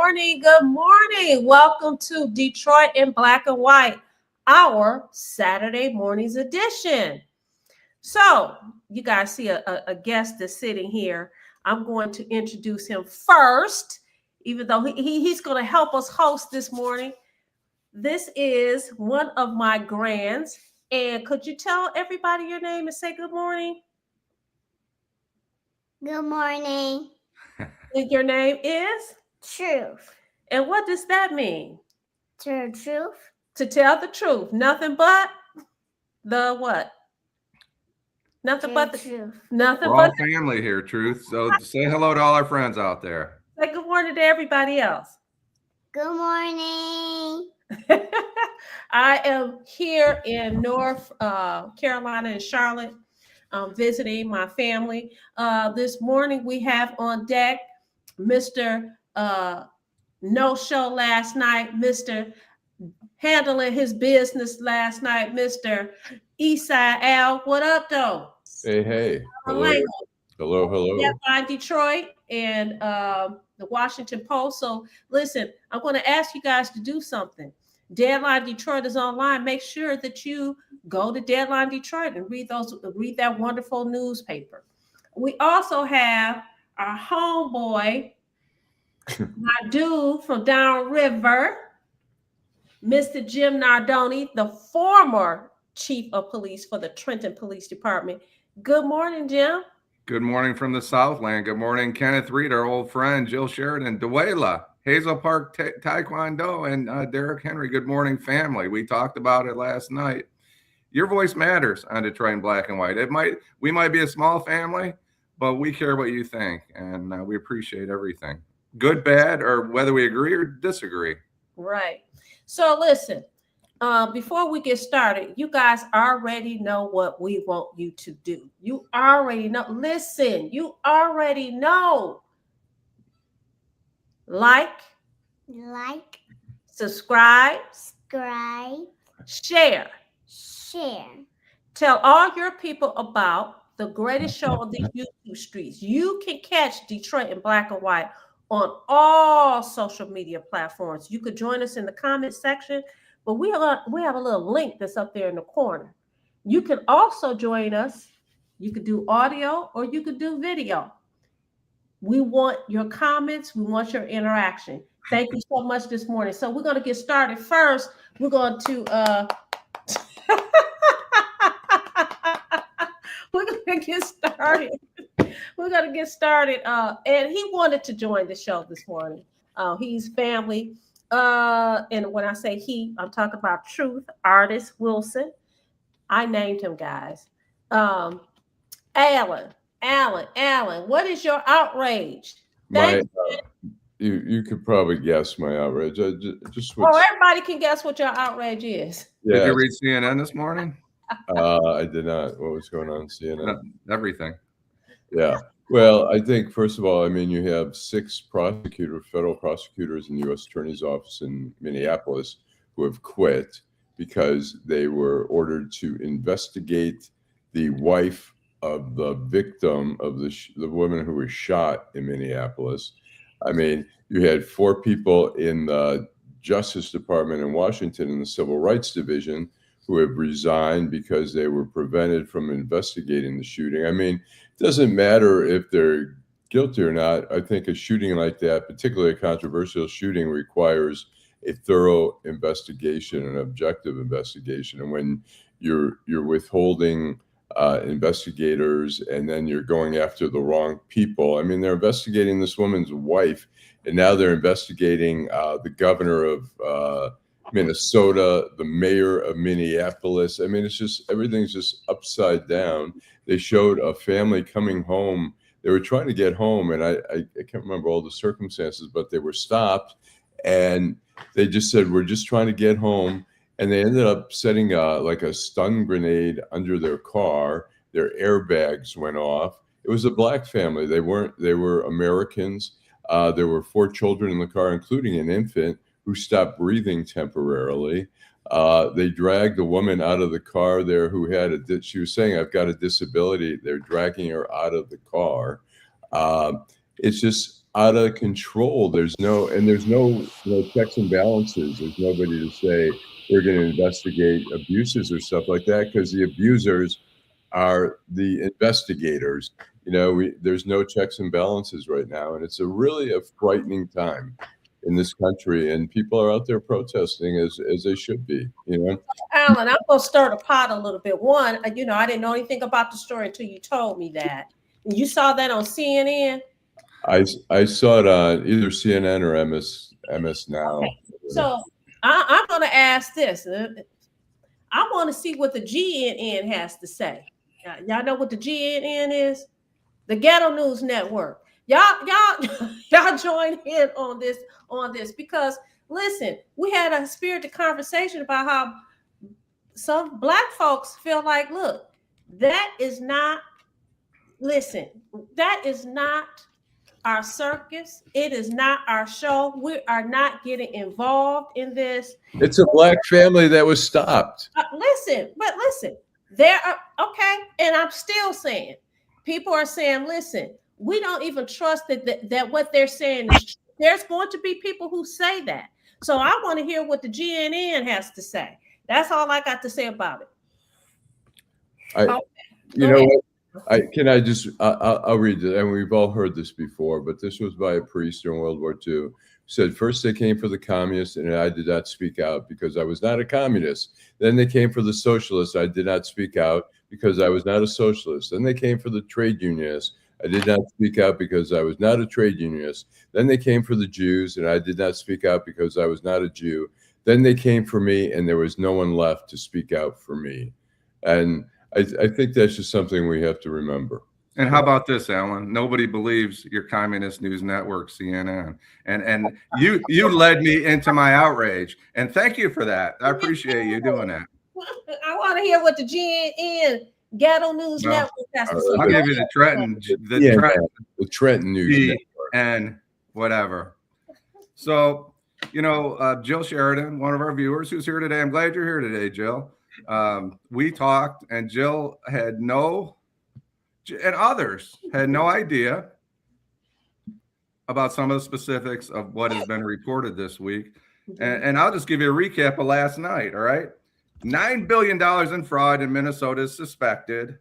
morning. Good morning. Welcome to Detroit in Black and White, our Saturday morning's edition. So, you guys see a guest that's sitting here. I'm going to introduce him first, even though he's going to help us host this morning. This is one of my grands. And could you tell everybody your name and say good morning? Good morning. And your name is? Truth. And what does that mean? Truth. To tell the truth. Nothing but the what? Nothing but the truth. Nothing We're but all family here, Truth. So say hello to all our friends out there. say good morning to everybody else. Good morning. I am here in North Carolina in Charlotte, visiting my family. This morning we have on deck Mr. No show last night, Mr. handling his business last night, Mr. Eastside Al. What up, though? Hey. Hello. Lengel. Hello. Deadline Detroit and the Washington Post. So listen, I'm going to ask you guys to do something. Deadline Detroit is online. Make sure that you go to Deadline Detroit and read that wonderful newspaper. We also have our homeboy, my dude from downriver, Mr. Jim Nardone, the former chief of police for the Trenton Police Department. Good morning, Jim. Good morning from the Southland. Good morning, Kenneth Reed, our old friend, Jill Sheridan, Deweyla, Hazel Park Taekwondo, and Derek Henry. Good morning, family. We talked about it last night. Your voice matters on Detroit in Black and White. We might be a small family, but we care what you think, and we appreciate everything. Good, bad, or whether we agree or disagree. Right. So listen, before we get started, you guys already know what we want you to do. You already know. Listen, you already know. Like, subscribe, share. Tell all your people about the greatest show on these YouTube streets. You can catch Detroit in Black and White on all social media platforms. You could join us in the comment section, but we have a little link that's up there in the corner. You can also join us. You could do audio or you could do video. We want your comments. We want your interaction. Thank you so much this morning. So we're going to get started. First, we're going to get started. We're going to get started. And he wanted to join the show this morning. He's family. And when I say he, I'm talking about Truth, Artist Wilson. I named him, guys. Allan, what is your outrage? You could probably guess my outrage. Everybody can guess what your outrage is. Yeah. Did you read CNN this morning? I did not. What was going on CNN? Everything. Yeah. Well, I think, first of all, you have 6 federal prosecutors in the U.S. Attorney's Office in Minneapolis who have quit because they were ordered to investigate the wife of the victim of the woman who was shot in Minneapolis. You had 4 people in the Justice Department in Washington in the Civil Rights Division who have resigned because they were prevented from investigating the shooting. It doesn't matter if they're guilty or not. I think a shooting like that, particularly a controversial shooting, requires a thorough investigation, an objective investigation. And when you're withholding investigators and then you're going after the wrong people. They're investigating this woman's wife, and now they're investigating the governor of Minnesota, the mayor of Minneapolis. It's just, everything's just upside down. They showed a family coming home. They were trying to get home, and I can't remember all the circumstances, but they were stopped, and they just said, we're just trying to get home. And they ended up setting a stun grenade under their car. Their airbags went off. It was a black family. They were Americans. There were 4 children in the car, including an infant who stopped breathing temporarily. They dragged the woman out of the car there who she was saying, I've got a disability. They're dragging her out of the car. It's just out of control. There's no checks and balances. There's nobody to say we're going to investigate abuses or stuff like that, because the abusers are the investigators. There's no checks and balances right now, and it's really a frightening time in this country, and people are out there protesting as they should be. Allan, I'm gonna stir the pot a little bit. One, I didn't know anything about the story until you told me that. You saw that on CNN? I saw it on either CNN or MS Now. Okay. So I'm gonna ask this. I want to see what the GNN has to say. Y'all know what the GNN is? The Ghetto News Network. Y'all join in on this because listen, we had a spirited conversation about how some Black folks feel like, look, that is not our circus. It is not our show. We are not getting involved in this. It's a Black family that was stopped. Listen, there are, okay, and I'm still saying, people are saying, listen, we don't even trust that what they're saying is true. There's going to be people who say that. So I want to hear what the GNN has to say. That's all I got to say about it. I'll read it, and we've all heard this before, but this was by a priest during World War II. Said, first they came for the communists, and I did not speak out because I was not a communist. Then they came for the socialists. I did not speak out because I was not a socialist. Then they came for the trade unionists. I did not speak out because I was not a trade unionist. Then they came for the Jews, and I did not speak out because I was not a Jew. Then they came for me, and there was no one left to speak out for me. And I think that's just something we have to remember. And how about this, Allan? Nobody believes your communist news network, CNN. And you led me into my outrage. And thank you for that. I appreciate you doing that. I want to hear what the GNN Ghetto News Network has to say. I'll give you the Trenton News Network. And whatever. So, Jill Sheridan, one of our viewers who's here today. I'm glad you're here today, Jill. We talked, and Jill and others had no idea about some of the specifics of what has been reported this week. And I'll just give you a recap of last night, all right? $9 billion in fraud in Minnesota is suspected.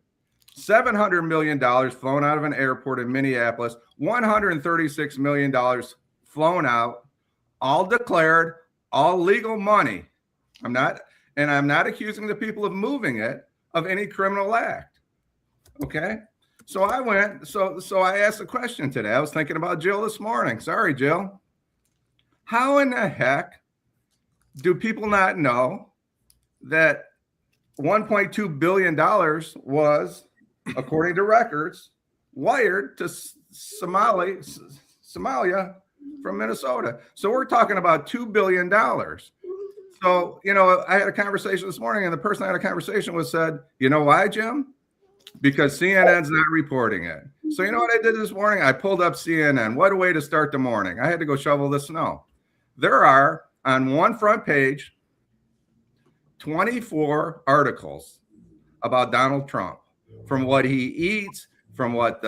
$700 million flown out of an airport in Minneapolis. $136 million flown out, all declared, all legal money. I'm not accusing the people of moving it of any criminal act. Okay? So I asked a question today. I was thinking about Jill this morning. Sorry, Jill. How in the heck do people not know that $1.2 billion was, according to records, wired to Somalia from Minnesota? So we're talking about $2 billion. So, I had a conversation this morning, and the person I had a conversation with said, you know why, Jim? Because CNN's not reporting it. So you know what I did this morning? I pulled up CNN. What a way to start the morning. I had to go shovel the snow. There are, on one front page, 24 articles about Donald Trump, from what he eats, from what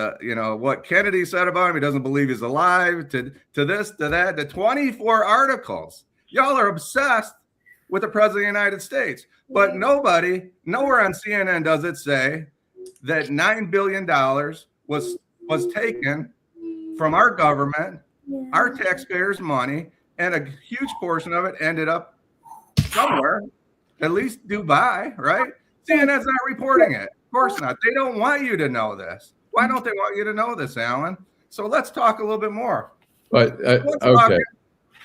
what Kennedy said about him. He doesn't believe he's alive, to this, to that, to 24 articles. Y'all are obsessed with the president of the United States, but nowhere on CNN does it say that $9 billion was taken from our government, our taxpayers' money, and a huge portion of it ended up somewhere, at least Dubai, right? CNN's not reporting it. Of course not. They don't want you to know this. Why don't they want you to know this, Allan? So let's talk a little bit more. But okay.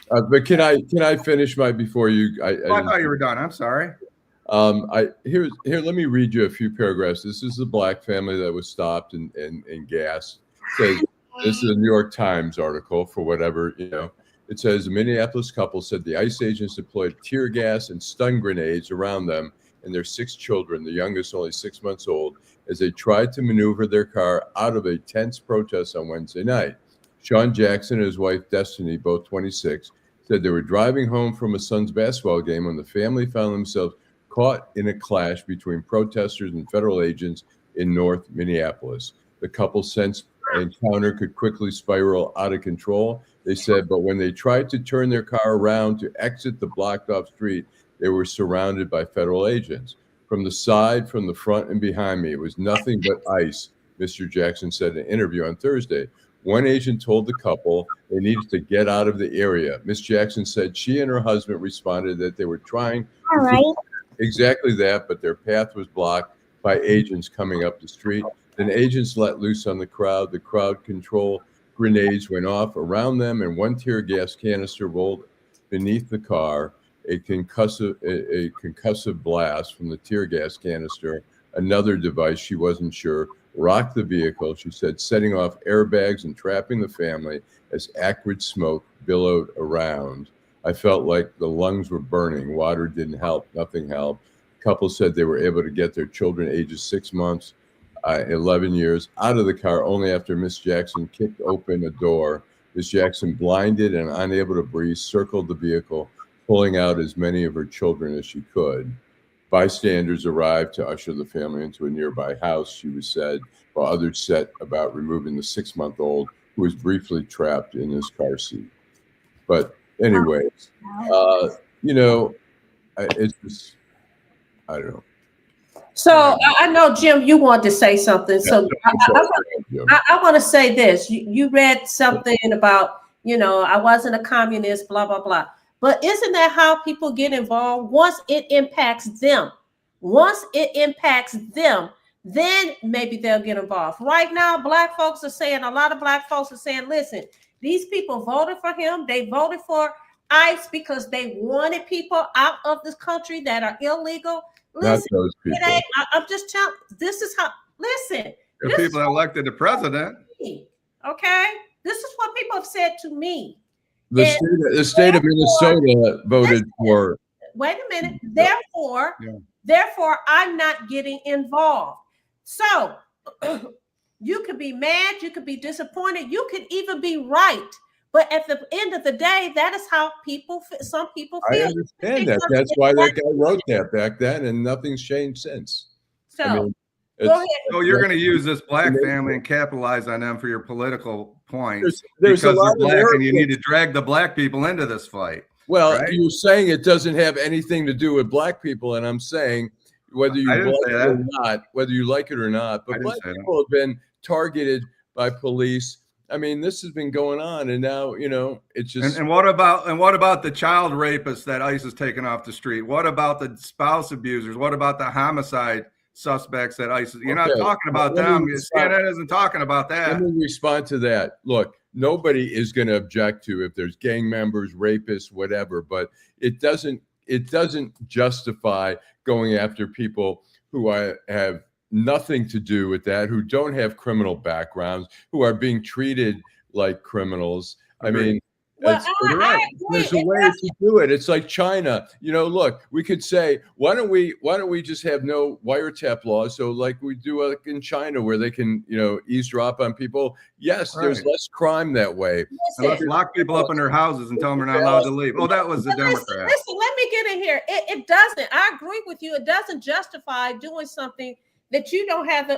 But can I finish before you? I thought you were done. I'm sorry. Here. Let me read you a few paragraphs. This is the Black family that was stopped and gassed. This is a New York Times article for whatever, It says a Minneapolis couple said the ICE agents deployed tear gas and stun grenades around them and their 6 children, the youngest only 6 months old, as they tried to maneuver their car out of a tense protest on Wednesday night. Sean Jackson and his wife Destiny, both 26, said they were driving home from a son's basketball game when the family found themselves caught in a clash between protesters and federal agents in North Minneapolis. The couple since encounter could quickly spiral out of control. They said, but when they tried to turn their car around to exit the blocked off street, they were surrounded by federal agents. From the side, from the front, and behind me, it was nothing but ice, Mr. Jackson said in an interview on Thursday. One agent told the couple they needed to get out of the area. Ms. Jackson said she and her husband responded that they were trying All to right. do exactly that, but their path was blocked by agents coming up the street. Then agents let loose on the crowd. The crowd control grenades went off around them, and one tear gas canister rolled beneath the car. A concussive blast from the tear gas canister, another device she wasn't sure, rocked the vehicle, she said, setting off airbags and trapping the family as acrid smoke billowed around. I felt like the lungs were burning. Water didn't help. Nothing helped. Couple said they were able to get their children ages 6 months, 11 years out of the car only after Miss Jackson kicked open a door. Miss Jackson, blinded and unable to breathe, circled the vehicle, pulling out as many of her children as she could. Bystanders arrived to usher the family into a nearby house, she was said, while others set about removing the 6-month-old who was briefly trapped in his car seat. But anyways, it's just, I don't know. So I know, Jim, you want to say something. So I want to say this. You read something about, I wasn't a communist, blah, blah, blah. But isn't that how people get involved? Once it impacts them, then maybe they'll get involved. Right now, a lot of black folks are saying, listen, these people voted for him. They voted for ICE because they wanted people out of this country that are illegal. Listen, not those people. I'm just telling, this is how, listen. The people that elected the president. Okay? This is what people have said to me. The state of Minnesota voted for. Wait a minute. Therefore, I'm not getting involved. So you could be mad, you could be disappointed, you could even be right. But at the end of the day, that is how some people feel. I understand that. That's why that guy wrote that back then, and nothing's changed since. So, go ahead. So you're going to use this black family and capitalize on them for your political points there's because a lot they're black, of and you need to drag the black people into this fight. Well, right? You're saying it doesn't have anything to do with black people, and I'm saying whether you like it or not, but black people have been targeted by police. I mean, this has been going on, and now it's just. And what about the child rapists that ICE is taking off the street? What about the spouse abusers? What about the homicide suspects that ICE? You're not talking about them. CNN isn't talking about that. Let me respond to that. Look, nobody is going to object to if there's gang members, rapists, whatever, but it doesn't justify going after people who have nothing to do with that, who don't have criminal backgrounds, who are being treated like criminals. I mean, there's a way to do it. It's like China. Look, we could say, why don't we just have no wiretap laws? So like we do in China, where they can, eavesdrop on people. Yes, there's less crime that way. And let's lock people up in their houses and tell them they're not allowed to leave. Oh, that was the Democrat. Listen, let me get in here. It doesn't. I agree with you. It doesn't justify doing something that you don't have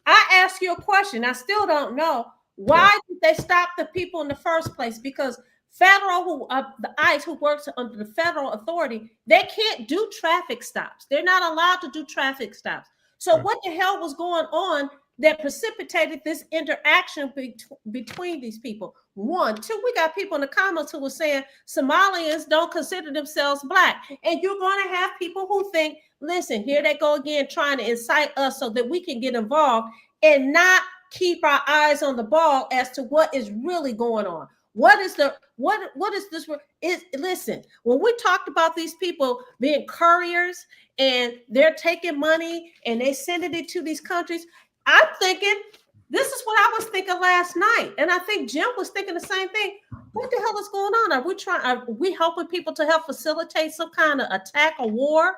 I ask you a question. I still don't know. Why did they stop the people in the first place? Because the ICE, who works under the federal authority, they can't do traffic stops. They're not allowed to do traffic stops. So what the hell was going on that precipitated this interaction between these people? 1, 2, we got people in the comments who were saying Somalians don't consider themselves black. And you're going to have people who think, listen, here they go again, trying to incite us so that we can get involved and not keep our eyes on the ball as to what is really going on. What is this? Listen, when we talked about these people being couriers and they're taking money and they sending it to these countries, I'm thinking, this is what I was thinking last night. And I think Jim was thinking the same thing. What the hell is going on? Are we helping people to help facilitate some kind of attack or war?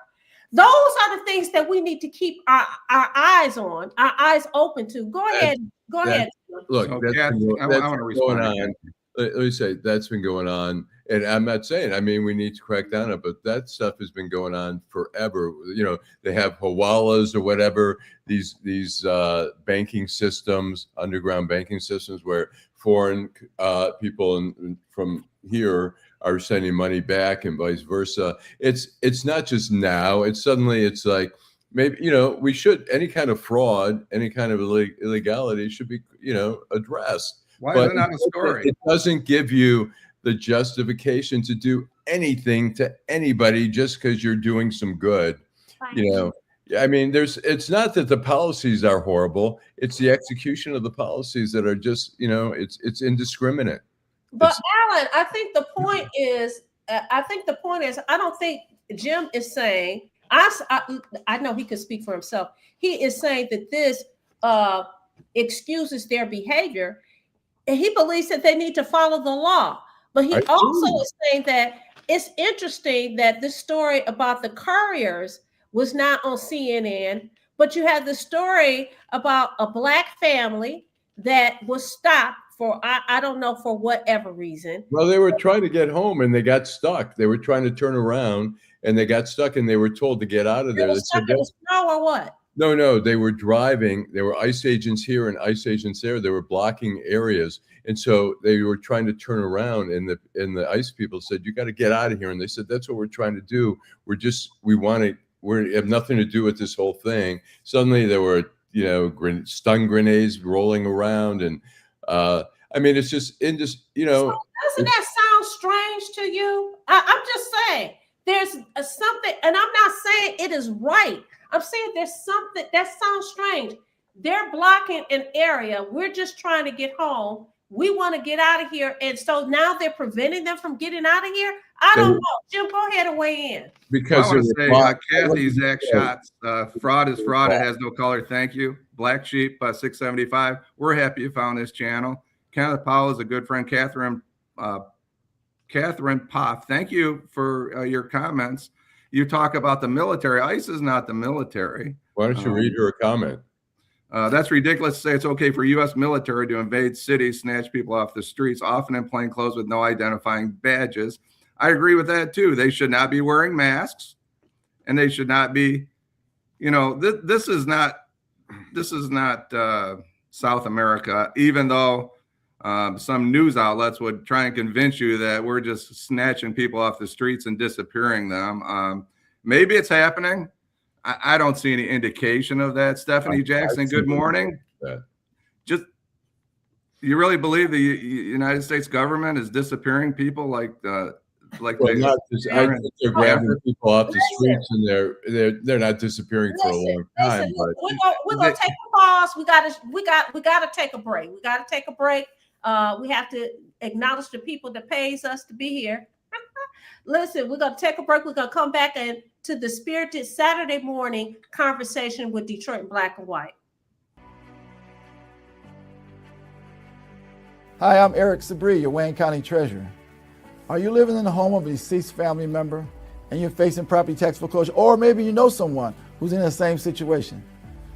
Those are the things that we need to keep our eyes on, our eyes open to. Go ahead. Look, that's been going on. Let me say that's been going on, And I'm not saying, I mean, we need to crack down on it, but that stuff has been going on forever. You know, they have hawalas or whatever, these banking systems, underground banking systems, where foreign people from here are sending money back and vice versa. It's not just now. It's suddenly, it's like, maybe, you know, we should, any kind of fraud, any kind of illegality should be, you know, addressed. Why But is it not a story? it doesn't give you the justification to do anything to anybody just because you're doing some good. You know, I mean, it's not that the policies are horrible. It's the execution of the policies that are just, you know, it's indiscriminate. But Allan, I think the point is, I don't think Jim is saying, I know he could speak for himself. He is saying that this excuses their behavior, and he believes that they need to follow the law. But he also is saying that it's interesting that this story about the couriers was not on CNN, but you had the story about a Black family that was stopped for, I don't know, for whatever reason. Well, they were trying to get home and they got stuck. They were trying to turn around and they got stuck and they were told to get out of there. They stuck in the snow or what? No, they were driving. There were ICE agents here and ICE agents there. They were blocking areas. And so they were trying to turn around, and the ICE people said, "You got to get out of here." And they said, "That's what we're trying to do. We have nothing to do with this whole thing." Suddenly there were, you know, stun grenades rolling around. And I mean, it's just you know. So doesn't that sound strange to you? I'm just saying there's something, and I'm not saying it is right. I'm saying there's something that sounds strange. They're blocking an area. We're just trying to get home. We want to get out of here. And so now they're preventing them from getting out of here. I don't know. Jim, go ahead and weigh in. Because I want to say, Kathy Zach Shots, fraud is fraud. It has no color. Thank you. Black Sheep 675. We're happy you found this channel. Kenneth Powell is a good friend. Catherine Poff, thank you for your comments. You talk about the military. ICE is not the military. Why don't you read her comment? That's ridiculous to say it's okay for U.S. military to invade cities, snatch people off the streets, often in plain clothes with no identifying badges. I agree with that too. They should not be wearing masks, and they should not be, you know, this is not South America, even though some news outlets would try and convince you that we're just snatching people off the streets and disappearing them. Maybe it's happening. I don't see any indication of that. Stephanie Jackson, good morning. Just, you really believe the United States government is disappearing people like well, I think they're grabbing people off the streets, and they're not disappearing for a long time. But we're gonna take a pause. We gotta take a break. We gotta take a break. We have to acknowledge the people that pays us to be here. Listen, we're gonna take a break. We're gonna come back and to the spirited Saturday morning conversation with Detroit Black and White. Hi, I'm Eric Sabri, your Wayne County Treasurer. Are you living in the home of a deceased family member and you're facing property tax foreclosure, or maybe you know someone who's in the same situation?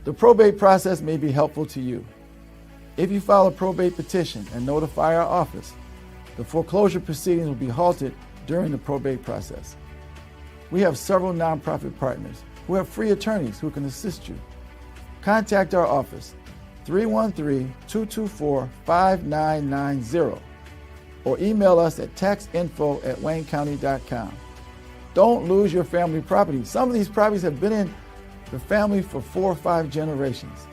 The probate process may be helpful to you. If you file a probate petition and notify our office, the foreclosure proceedings will be halted during the probate process. We have several nonprofit partners who have free attorneys who can assist you. Contact our office, 313-224-5990, or email us at taxinfo@waynecounty.com. Don't lose your family property. Some of these properties have been in the family for 4 or 5 generations.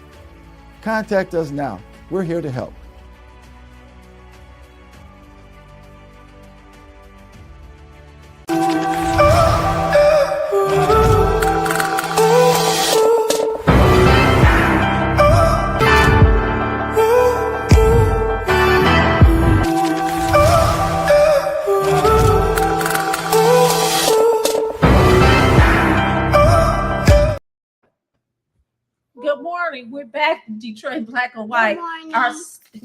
Contact us now. We're here to help. We're back, Detroit Black and White.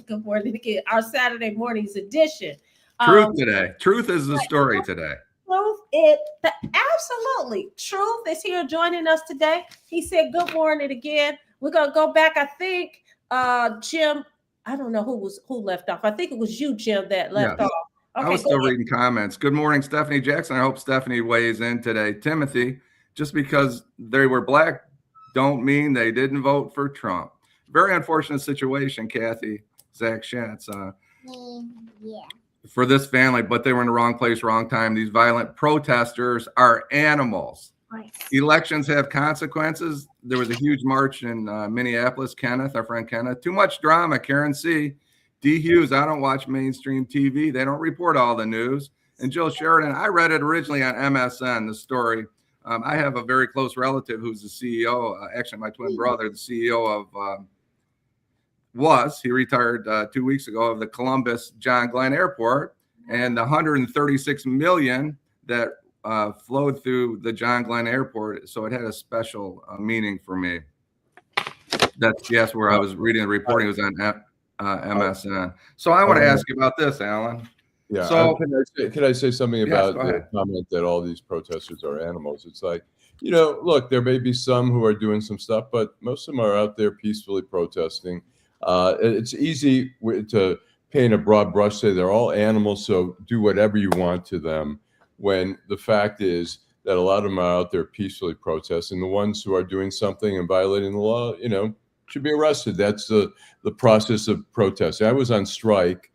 Good morning again. Our Saturday morning's edition. Truth today. Truth is the story today. Absolutely. Truth is here joining us today. He said good morning again. We're gonna go back. I think Jim, I don't know who left off. I think it was you, Jim, that left off. I was still reading comments. Good morning, Stephanie Jackson. I hope Stephanie weighs in today. Timothy, just because they were black don't mean they didn't vote for Trump. Very unfortunate situation, Kathy, Zach Schatz, Yeah. for this family, but they were in the wrong place, wrong time. These violent protesters are animals. Right. Elections have consequences. There was a huge march in Minneapolis. Kenneth, our friend Kenneth, too much drama. Karen C. D. Hughes, I don't watch mainstream TV. They don't report all the news. And Jill Sheridan, I read it originally on MSN, the story. I have a very close relative who's the CEO, actually my twin brother, the CEO of, he retired 2 weeks ago, of the Columbus John Glenn Airport, and the 136 million that flowed through the John Glenn Airport. So it had a special meaning for me. That's where I was reading the reporting. It was on MSN. So I want to ask you about this, Allan. Yeah. So can I say something about the comment that all these protesters are animals? It's like, look, there may be some who are doing some stuff, but most of them are out there peacefully protesting. It's easy to paint a broad brush, say they're all animals, so do whatever you want to them, when the fact is that a lot of them are out there peacefully protesting. The ones who are doing something and violating the law, should be arrested. That's the process of protesting. I was on strike.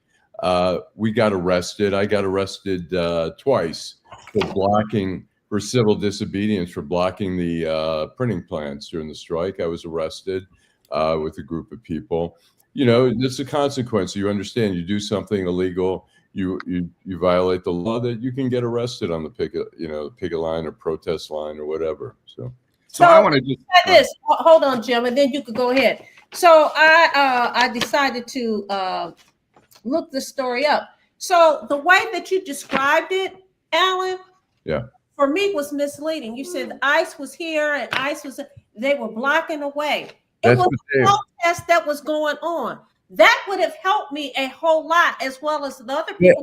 We got arrested. I got arrested twice for civil disobedience, for blocking the printing plants during the strike. I was arrested with a group of people. It's a consequence. You understand, you do something illegal, you violate the law, that you can get arrested on the picket line or protest line or whatever. So I want to just say this. Hold on, Jim, and then you could go ahead. So I decided to look this story up. So the way that you described it, Allan, for me was misleading. You said the ICE was here and ICE was, they were blocking the way. It was a protest that was going on. That would have helped me a whole lot, as well as the other people.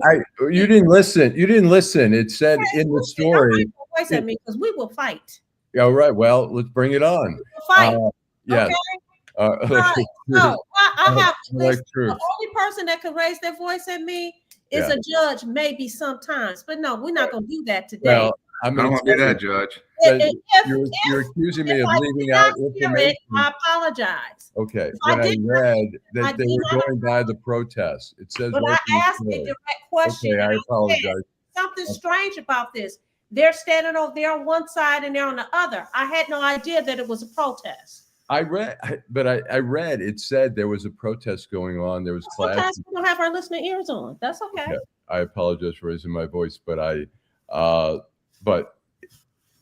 You didn't listen. It said in the story. Voice at me, because we will fight. Yeah, right. Well, let's bring it on. We'll fight. Yes. Okay? No, I have like the only person that can raise their voice at me is a judge, maybe sometimes. But no, we're not going to do that today. Well, I don't want to be that judge. You're accusing me of leaving out information. I apologize. Okay. When I read that they were going by the protest, it says. But I asked a direct question. Okay, I apologize. Something strange about this. They're standing over there on one side and they're on the other. I had no idea that it was a protest. I read it said there was a protest going on. There was class. Sometimes we don't have our listening ears on. That's okay. Yeah, I apologize for raising my voice, but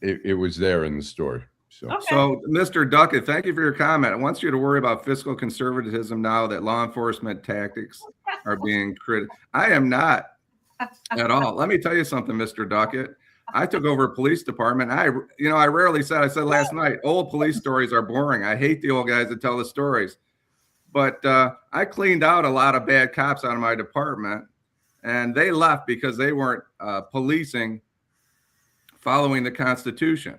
it was there in the story. So, So Mr. Duckett, thank you for your comment. I want you to worry about fiscal conservatism now that law enforcement tactics are being critical. I am not at all. Let me tell you something, Mr. Duckett. I took over a police department. I rarely said, I said last night, old police stories are boring. I hate the old guys that tell the stories. But I cleaned out a lot of bad cops out of my department, and they left because they weren't policing following the Constitution.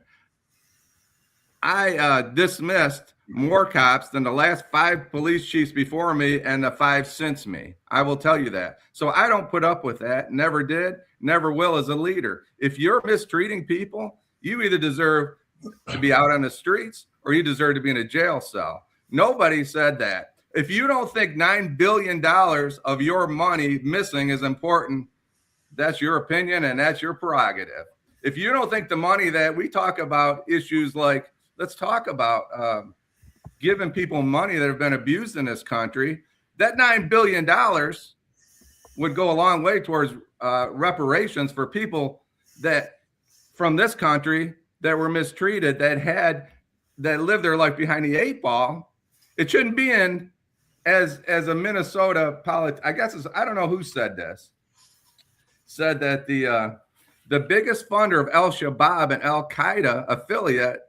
I dismissed more cops than the last 5 police chiefs before me and the 5 since me. I will tell you that. So I don't put up with that. Never did, never will as a leader. If you're mistreating people, you either deserve to be out on the streets or you deserve to be in a jail cell. Nobody said that. If you don't think $9 billion of your money missing is important, that's your opinion and that's your prerogative. If you don't think the money that we talk about, issues like, let's talk about giving people money that have been abused in this country, that $9 billion would go a long way towards reparations for people that from this country that were mistreated, that lived their life behind the 8 ball. It shouldn't be in as a Minnesota I guess I don't know who said this, said that the biggest funder of Al-Shabaab and Al-Qaeda affiliate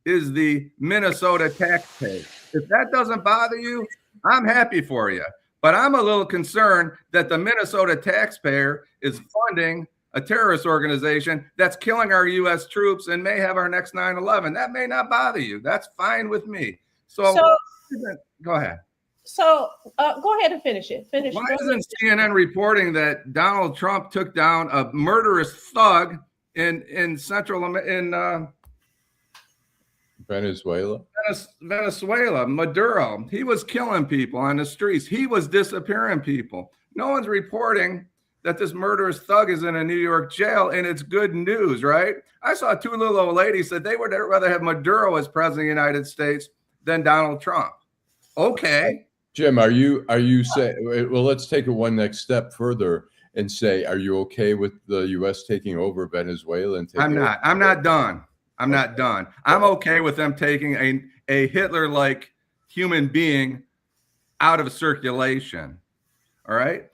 is the Minnesota taxpayer. If that doesn't bother you, I'm happy for you. But I'm a little concerned that the Minnesota taxpayer is funding a terrorist organization that's killing our U.S. troops and may have our next 9/11. That may not bother you. That's fine with me. So go ahead. So go ahead and finish it. Finish. Why isn't CNN reporting that Donald Trump took down a murderous thug in Venezuela. Venezuela, Maduro? He was killing people on the streets. He was disappearing people. No one's reporting that this murderous thug is in a New York jail, and it's good news, right? I saw two little old ladies said they would rather have Maduro as president of the United States than Donald Trump. Okay. Jim, are you saying, well, let's take it one next step further and say, are you okay with the U.S. taking over Venezuela? And I'm not done. I'm not done. I'm okay with them taking a Hitler-like human being out of circulation. All right.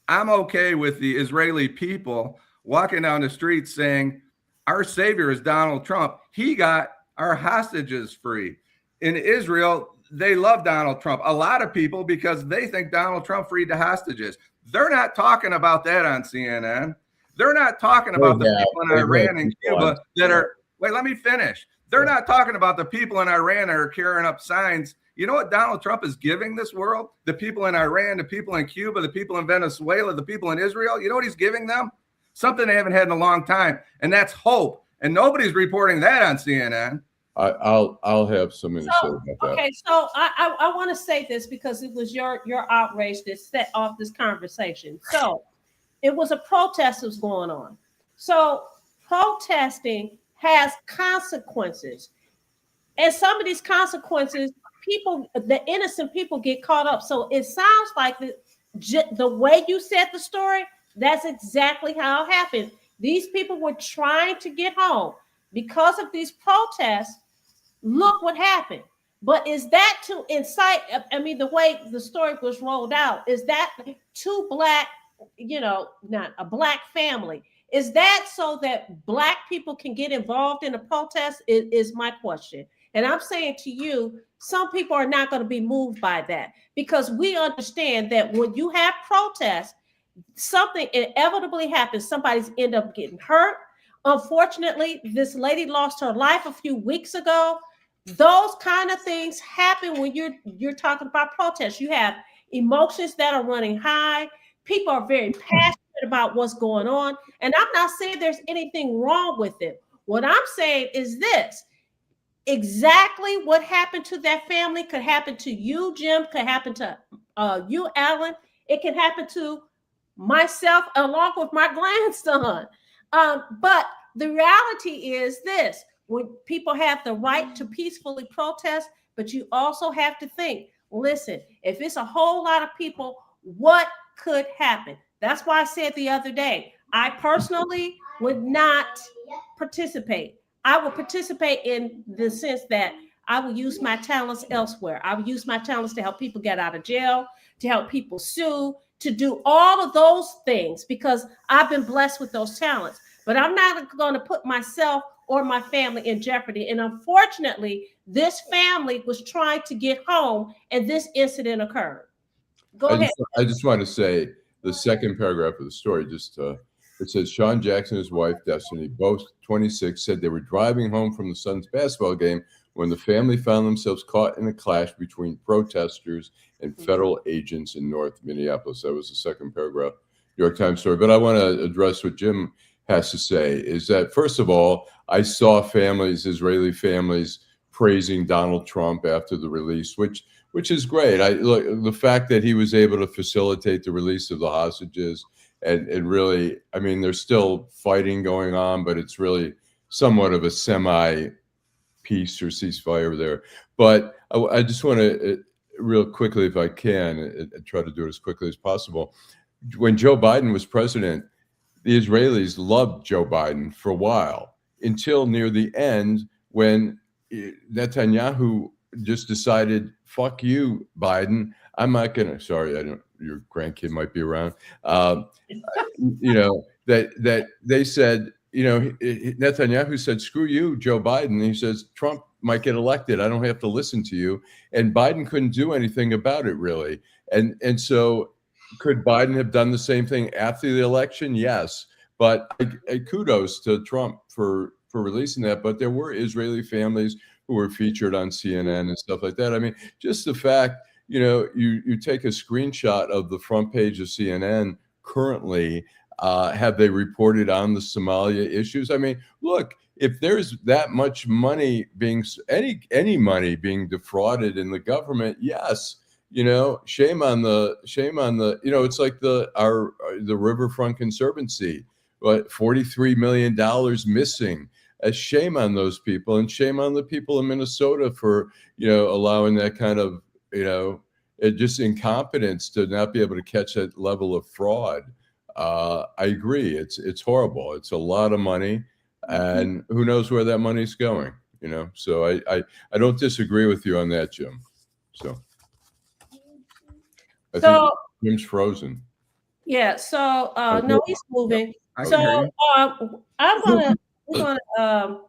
I'm okay with the Israeli people walking down the street saying, our savior is Donald Trump. He got our hostages free. In Israel, they love Donald Trump. A lot of people, because they think Donald Trump freed the hostages. They're not talking about that on CNN. They're not talking about the people in Iran and Cuba that are, wait, let me finish. They're not talking about the people in Iran that are carrying up signs. You know what Donald Trump is giving this world? The people in Iran, the people in Cuba, the people in Venezuela, the people in Israel. You know what he's giving them? Something they haven't had in a long time, and that's hope. And nobody's reporting that on CNN. I'll have something to say about that. Okay, so I want to say this because it was your outrage that set off this conversation. So it was a protest that was going on. So protesting has consequences, and some of these consequences, the innocent people get caught up. So it sounds like the way you said the story, that's exactly how it happened. These people were trying to get home because of these protests. Look what happened. But is that to incite? I mean, the way the story was rolled out, is that two black, not a black family? Is that so that black people can get involved in a protest? Is my question. And I'm saying to you, some people are not going to be moved by that, because we understand that when you have protests, something inevitably happens. Somebody's end up getting hurt. Unfortunately, this lady lost her life a few weeks ago. Those kind of things happen when you're talking about protests. You have emotions that are running high. People are very passionate about what's going on. And I'm not saying there's anything wrong with it. What I'm saying is this. Exactly what happened to that family could happen to you, Jim, could happen to you, Allan. It can happen to myself along with my grandson. But the reality is this: when people have the right to peacefully protest, but you also have to think, listen, if it's a whole lot of people, what could happen? That's why I said the other day, I personally would not participate. I would participate in the sense that I would use my talents elsewhere. I would use my talents to help people get out of jail, to help people sue, to do all of those things, because I've been blessed with those talents. But I'm not going to put myself or my family in jeopardy. And unfortunately, this family was trying to get home and this incident occurred. Go ahead. I just want to say the second paragraph of the story, it says Sean Jackson and his wife, Destiny, both 26, said they were driving home from the Suns basketball game when the family found themselves caught in a clash between protesters and federal agents in North Minneapolis. That was the second paragraph, New York Times story. But I want to address what Jim has to say, is that, first of all, I saw Israeli families praising Donald Trump after the release, which is great. Look, the fact that he was able to facilitate the release of the hostages, and really, I mean, there's still fighting going on, but it's really somewhat of a semi-peace or ceasefire there. But I just want to, real quickly, if I can, try to do it as quickly as possible. When Joe Biden was president, the Israelis loved Joe Biden for a while, until near the end when Netanyahu just decided, fuck you, Biden. I'm not going to, sorry, your grandkid might be around. That they said, Netanyahu said, screw you, Joe Biden. He says, Trump might get elected. I don't have to listen to you. And Biden couldn't do anything about it, really. And so could Biden have done the same thing after the election? Yes. But kudos to Trump for releasing that. But there were Israeli families who were featured on CNN and stuff like that. I mean, just the fact, you take a screenshot of the front page of CNN currently. Have they reported on the Somalia issues? I mean, look, if there's that much money any money being defrauded in the government, yes, shame on the, it's like the Riverfront Conservancy, but $43 million missing. A shame on those people, and shame on the people in Minnesota for, allowing that kind of, just incompetence to not be able to catch that level of fraud. I agree. It's horrible. It's a lot of money, and who knows where that money's going, So I don't disagree with you on that, Jim. So I think Jim's frozen. Yeah. So no, he's moving. So we're gonna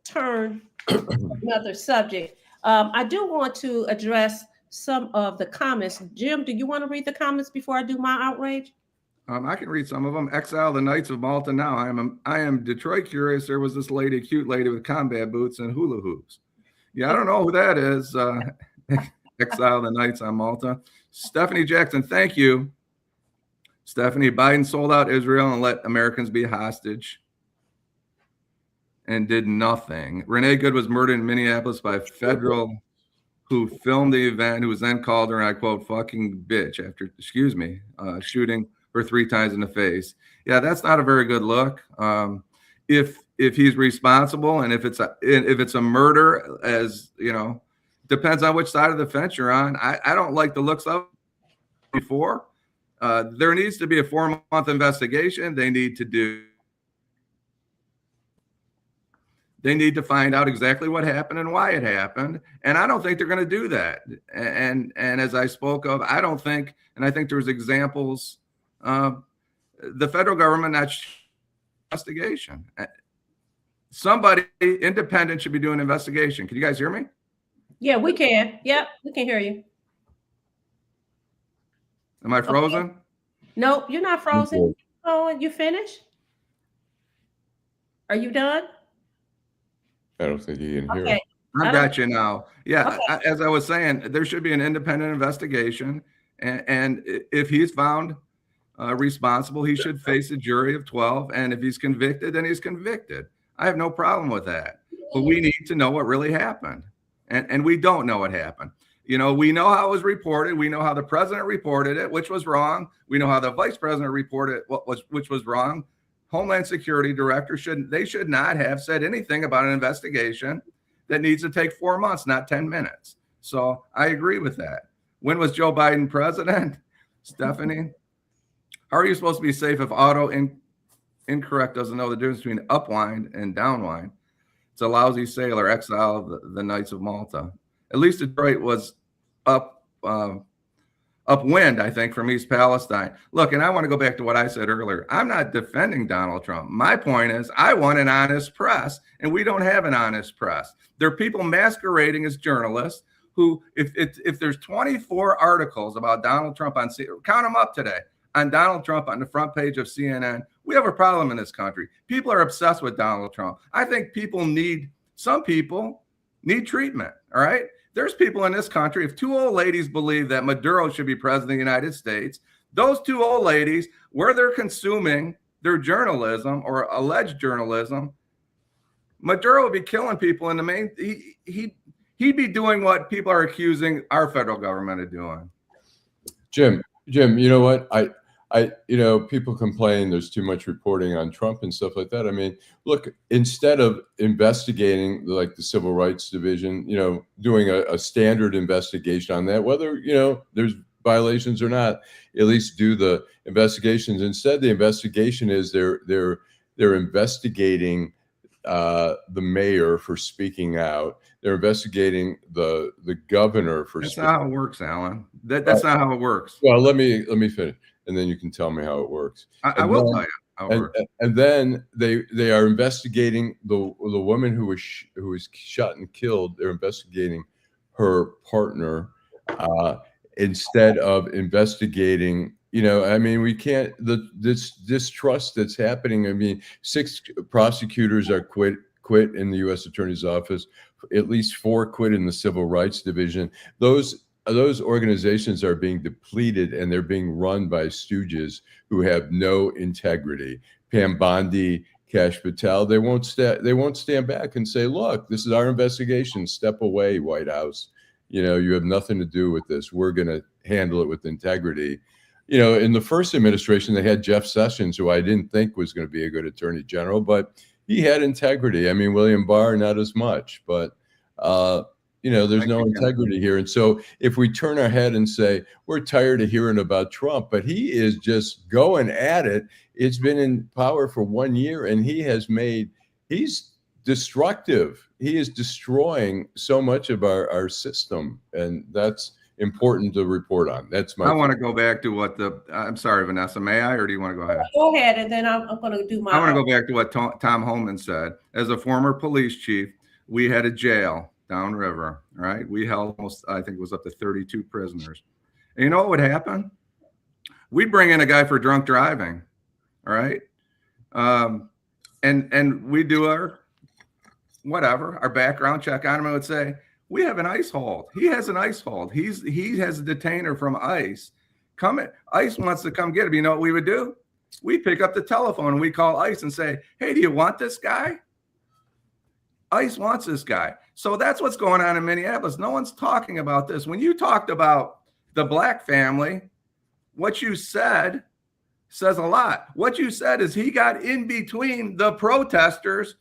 turn another subject. I do want to address some of the comments. Jim, do you want to read the comments before I do my outrage? I can read some of them. Exile the Knights of Malta now. I am Detroit curious. There was this lady, cute lady with combat boots and hula hoops. Yeah, I don't know who that is. Exile the Knights on Malta. Stephanie Jackson, thank you. Stephanie, Biden sold out Israel and let Americans be hostage and did nothing. Renee Good was murdered in Minneapolis by federal who filmed the event, who was then called her, and I quote, fucking bitch after, shooting her 3 times in the face. Yeah, that's not a very good look. If he's responsible, and if it's a murder, as depends on which side of the fence you're on. I don't like the looks of it before. There needs to be a 4-month investigation. They need to find out exactly what happened and why it happened. And I don't think they're going to do that. And as I spoke of, I don't think, and I think there's examples. The federal government, not investigation. Somebody independent should be doing an investigation. Can you guys hear me? Yeah, we can. Yep, we can hear you. Am I frozen? Okay. Nope, you're not frozen. Oh, you finished? Are you done? I don't think you can hear. Okay. I got you now. Yeah, okay. As I was saying, there should be an independent investigation, and if he's found responsible, he should face a jury of 12. And if he's convicted, then he's convicted. I have no problem with that. But we need to know what really happened. And we don't know what happened. We know how it was reported. We know how the president reported it, which was wrong. We know how the vice president reported it, which was wrong. Homeland Security director should not have said anything about an investigation that needs to take 4 months, not 10 minutes. So I agree with that. When was Joe Biden president? Stephanie? How are you supposed to be safe if auto incorrect doesn't know the difference between upwind and downwind? It's a lousy sailor, exile of the Knights of Malta. At least Detroit was upwind, I think, from East Palestine. Look, and I want to go back to what I said earlier. I'm not defending Donald Trump. My point is I want an honest press, and we don't have an honest press. There are people masquerading as journalists who, if there's 24 articles about Donald Trump on CNN, count them up today, on Donald Trump on the front page of CNN, we have a problem in this country. People are obsessed with Donald Trump. I think some people need treatment, all right? There's people in this country, if 2 old ladies believe that Maduro should be president of the United States, those 2 old ladies, where they're consuming their journalism or alleged journalism, Maduro would be killing people in the main, he'd be doing what people are accusing our federal government of doing. Jim, you know what? People complain there's too much reporting on Trump and stuff like that. I mean, look, instead of investigating like the Civil Rights Division, doing a standard investigation on that, whether, there's violations or not, at least do the investigations. Instead, the investigation is they're investigating the mayor for speaking out. They're investigating the governor for speaking out. That's not how it works, Allan. That's not how it works. Well, let me finish, and then you can tell me how it works. I will tell you how it works. And then they are investigating the woman who was shot and killed. They're investigating her partner instead of investigating. We can't. This distrust that's happening. I mean, 6 prosecutors are quit in the U.S. Attorney's Office. At least 4 quit in the Civil Rights Division. Those those organizations are being depleted, and they're being run by stooges who have no integrity. Pam Bondi, Kash Patel, they won't stand back and say, look, this is our investigation. Step away, White House. You have nothing to do with this. We're going to handle it with integrity. In the first administration, they had Jeff Sessions, who I didn't think was going to be a good attorney general, but he had integrity. I mean, William Barr, not as much, but there's no integrity here. And so if we turn our head and say, we're tired of hearing about Trump, but he is just going at it. It's been in power for 1 year, and he's destructive. He is destroying so much of our system, and that's important to report on. I want to go back to I'm sorry, Vanessa, may I, or do you want to go ahead? Go ahead, and then I'm going to do my. I want to go back to what Tom Holman said. As a former police chief, we had a jail downriver, right? We held almost, I think it was up to 32 prisoners. And you know what would happen? We'd bring in a guy for drunk driving, all right? And we do our background check on him, and would say, we have an ICE hold. He has an ICE hold. He has a detainer from ICE. ICE wants to come get him. You know what we would do? We'd pick up the telephone and we call ICE and say, hey, do you want this guy? ICE wants this guy. So that's what's going on in Minneapolis. No one's talking about this. When you talked about the black family, what you said says a lot. What you said is he got in between the protesters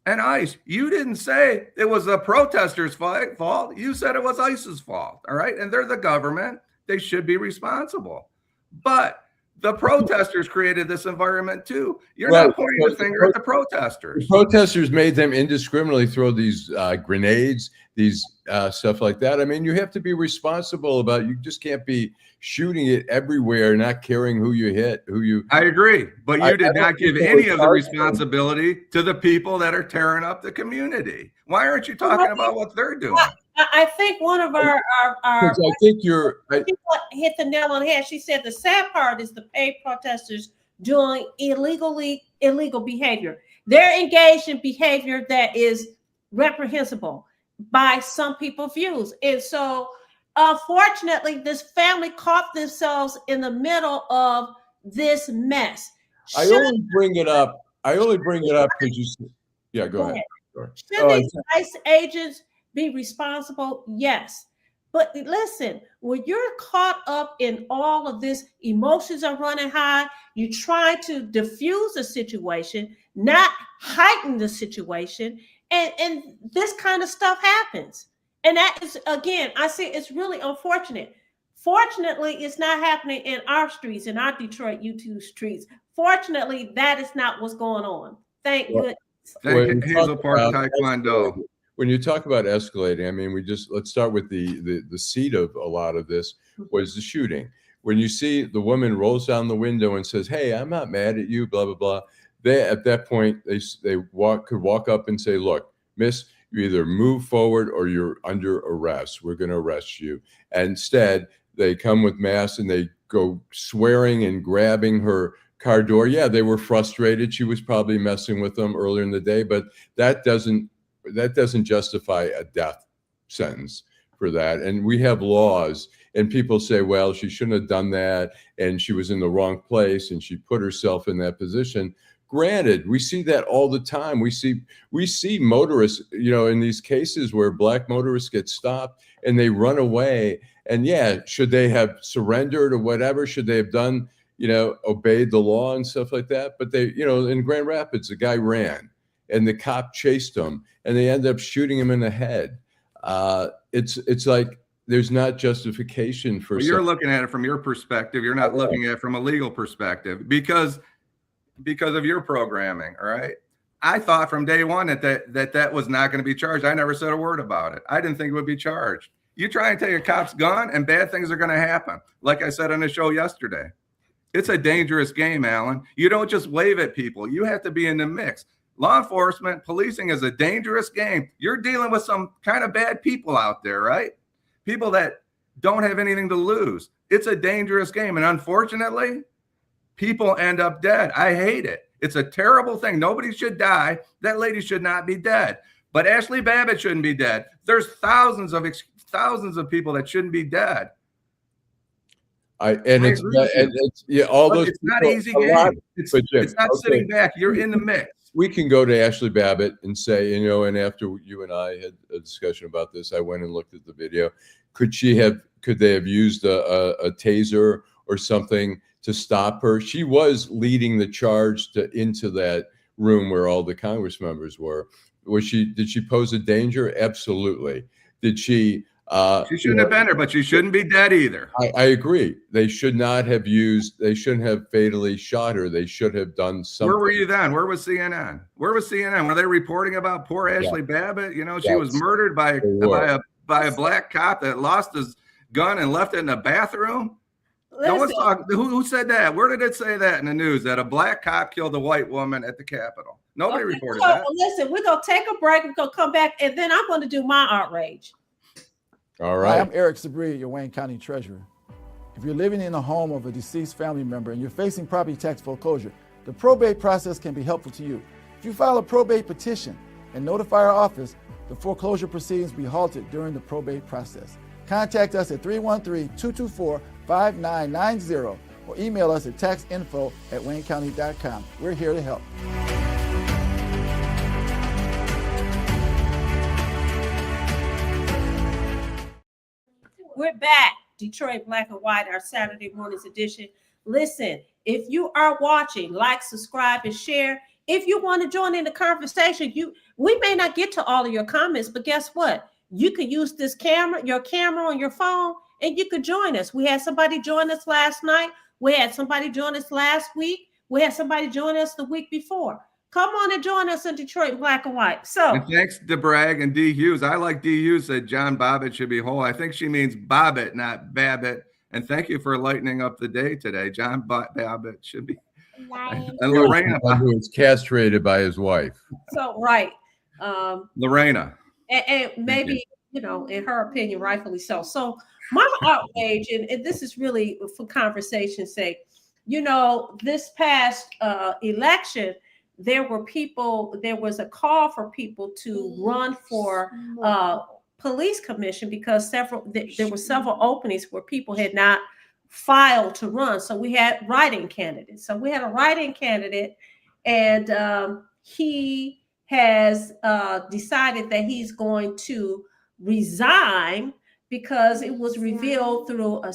and ICE. You didn't say it was the protesters' fault. You said it was ICE's fault. All right. And they're the government. They should be responsible. But the protesters created this environment too. You're not pointing the finger at the protesters. The protesters made them indiscriminately throw these grenades, these stuff like that. I mean, you have to be responsible you just can't be shooting it everywhere, not caring who you hit, I agree, but you did not give any of the responsibility to the people that are tearing up the community. Why aren't you talking about what they're doing? I think one of our I think people hit the nail on the head. She said the sad part is the paid protesters doing illegal behavior. They're engaged in behavior that is reprehensible by some people's views. And so unfortunately, this family caught themselves in the middle of this mess. I only bring it up because go ahead. Should these ICE agents be responsible? Yes. But listen, when you're caught up in all of this, emotions are running high. You try to diffuse the situation, not heighten the situation. And this kind of stuff happens. And that is, again, I say it's really unfortunate. Fortunately, it's not happening in our streets, in our Detroit U2 streets. Fortunately, that is not what's going on. Thank goodness. Hazel Park Taekwondo. When you talk about escalating, I mean, let's start with the seed of a lot of this was the shooting. When you see the woman rolls down the window and says, hey, I'm not mad at you, blah, blah, blah. At that point, they could walk up and say, look, miss, you either move forward or you're under arrest. We're going to arrest you. And instead, they come with masks and they go swearing and grabbing her car door. Yeah, they were frustrated. She was probably messing with them earlier in the day, but that doesn't justify a death sentence for that. And we have laws, and people say, well, she shouldn't have done that, and she was in the wrong place, and she put herself in that position. Granted, we see that all the time. We see motorists, in these cases where black motorists get stopped and they run away. And yeah, should they have surrendered or whatever? Should they have done, obeyed the law and stuff like that? But they, in Grand Rapids, the guy ran and the cop chased him and they ended up shooting him in the head. It's like there's not justification for. You're looking at it from your perspective. You're not looking at it from a legal perspective because of your programming. All right. I thought from day one that was not going to be charged. I never said a word about it. I didn't think it would be charged. You try and take a cop's gun and bad things are going to happen. Like I said on the show yesterday, it's a dangerous game, Allan. You don't just wave at people. You have to be in the mix. Law enforcement, policing is a dangerous game. You're dealing with some kind of bad people out there, right? People that don't have anything to lose. It's a dangerous game. And unfortunately, people end up dead. I hate it. It's a terrible thing. Nobody should die. That lady should not be dead. But Ashley Babbitt shouldn't be dead. There's thousands of thousands of people that shouldn't be dead. It's yeah, all But those. it's not people, easy a lot, game. It's Jim, not okay, sitting back. You're in the mix. we can go to Ashley Babbitt and say, you know, and after you and I had a discussion about this, I went and looked at the video. Could they have used a taser or something to stop her? She was leading the charge into that room where all the Congress members were. Did she pose a danger? Absolutely. Did she? She shouldn't have been there, but she shouldn't be dead either. I agree. They should not have they shouldn't have fatally shot her. They should have done something. Where were you then? Where was CNN? Where was CNN? Were they reporting about poor Ashley Babbitt? You know, she was murdered by a black cop that lost his gun and left it in the bathroom. No one's talking. Who said that? Where did it say that in the news that a black cop killed a white woman at the Capitol? Nobody reported that. Listen, we're going to take a break. We're going to come back, and then I'm going to do my outrage. All right. Hi, I'm Eric Sabri, your Wayne County Treasurer. If you're living in the home of a deceased family member and you're facing property tax foreclosure, the probate process can be helpful to you. If you file a probate petition and notify our office, the foreclosure proceedings will be halted during the probate process. Contact us at 313-224-5990 or email us at taxinfo@waynecounty.com. We're here to help. We're back. Detroit Black and White, our Saturday morning's edition. Listen, if you are watching, like, subscribe, and share. If you want to join in the conversation, we may not get to all of your comments, but guess what? You could use your camera on your phone, and you could join us. We had somebody join us last night. We had somebody join us last week. We had somebody join us the week before. Come on and join us in Detroit Black and White. So, and thanks to Bragg and D. Hughes. I like D. Hughes said John Bobbitt should be whole. I think she means Bobbitt, not Babbitt. And thank you for lightening up the day today. John Bobbitt should be. And Lorena, who was castrated by his wife. So right, Lorena, and maybe in her opinion, rightfully so. So my outrage, and this is really for conversation's sake. This past election, there was a call for people to run for police commission because there were several openings where people had not filed to run. So we had write-in candidates. So we had a write-in candidate, and he has decided that he's going to resign because it was revealed through a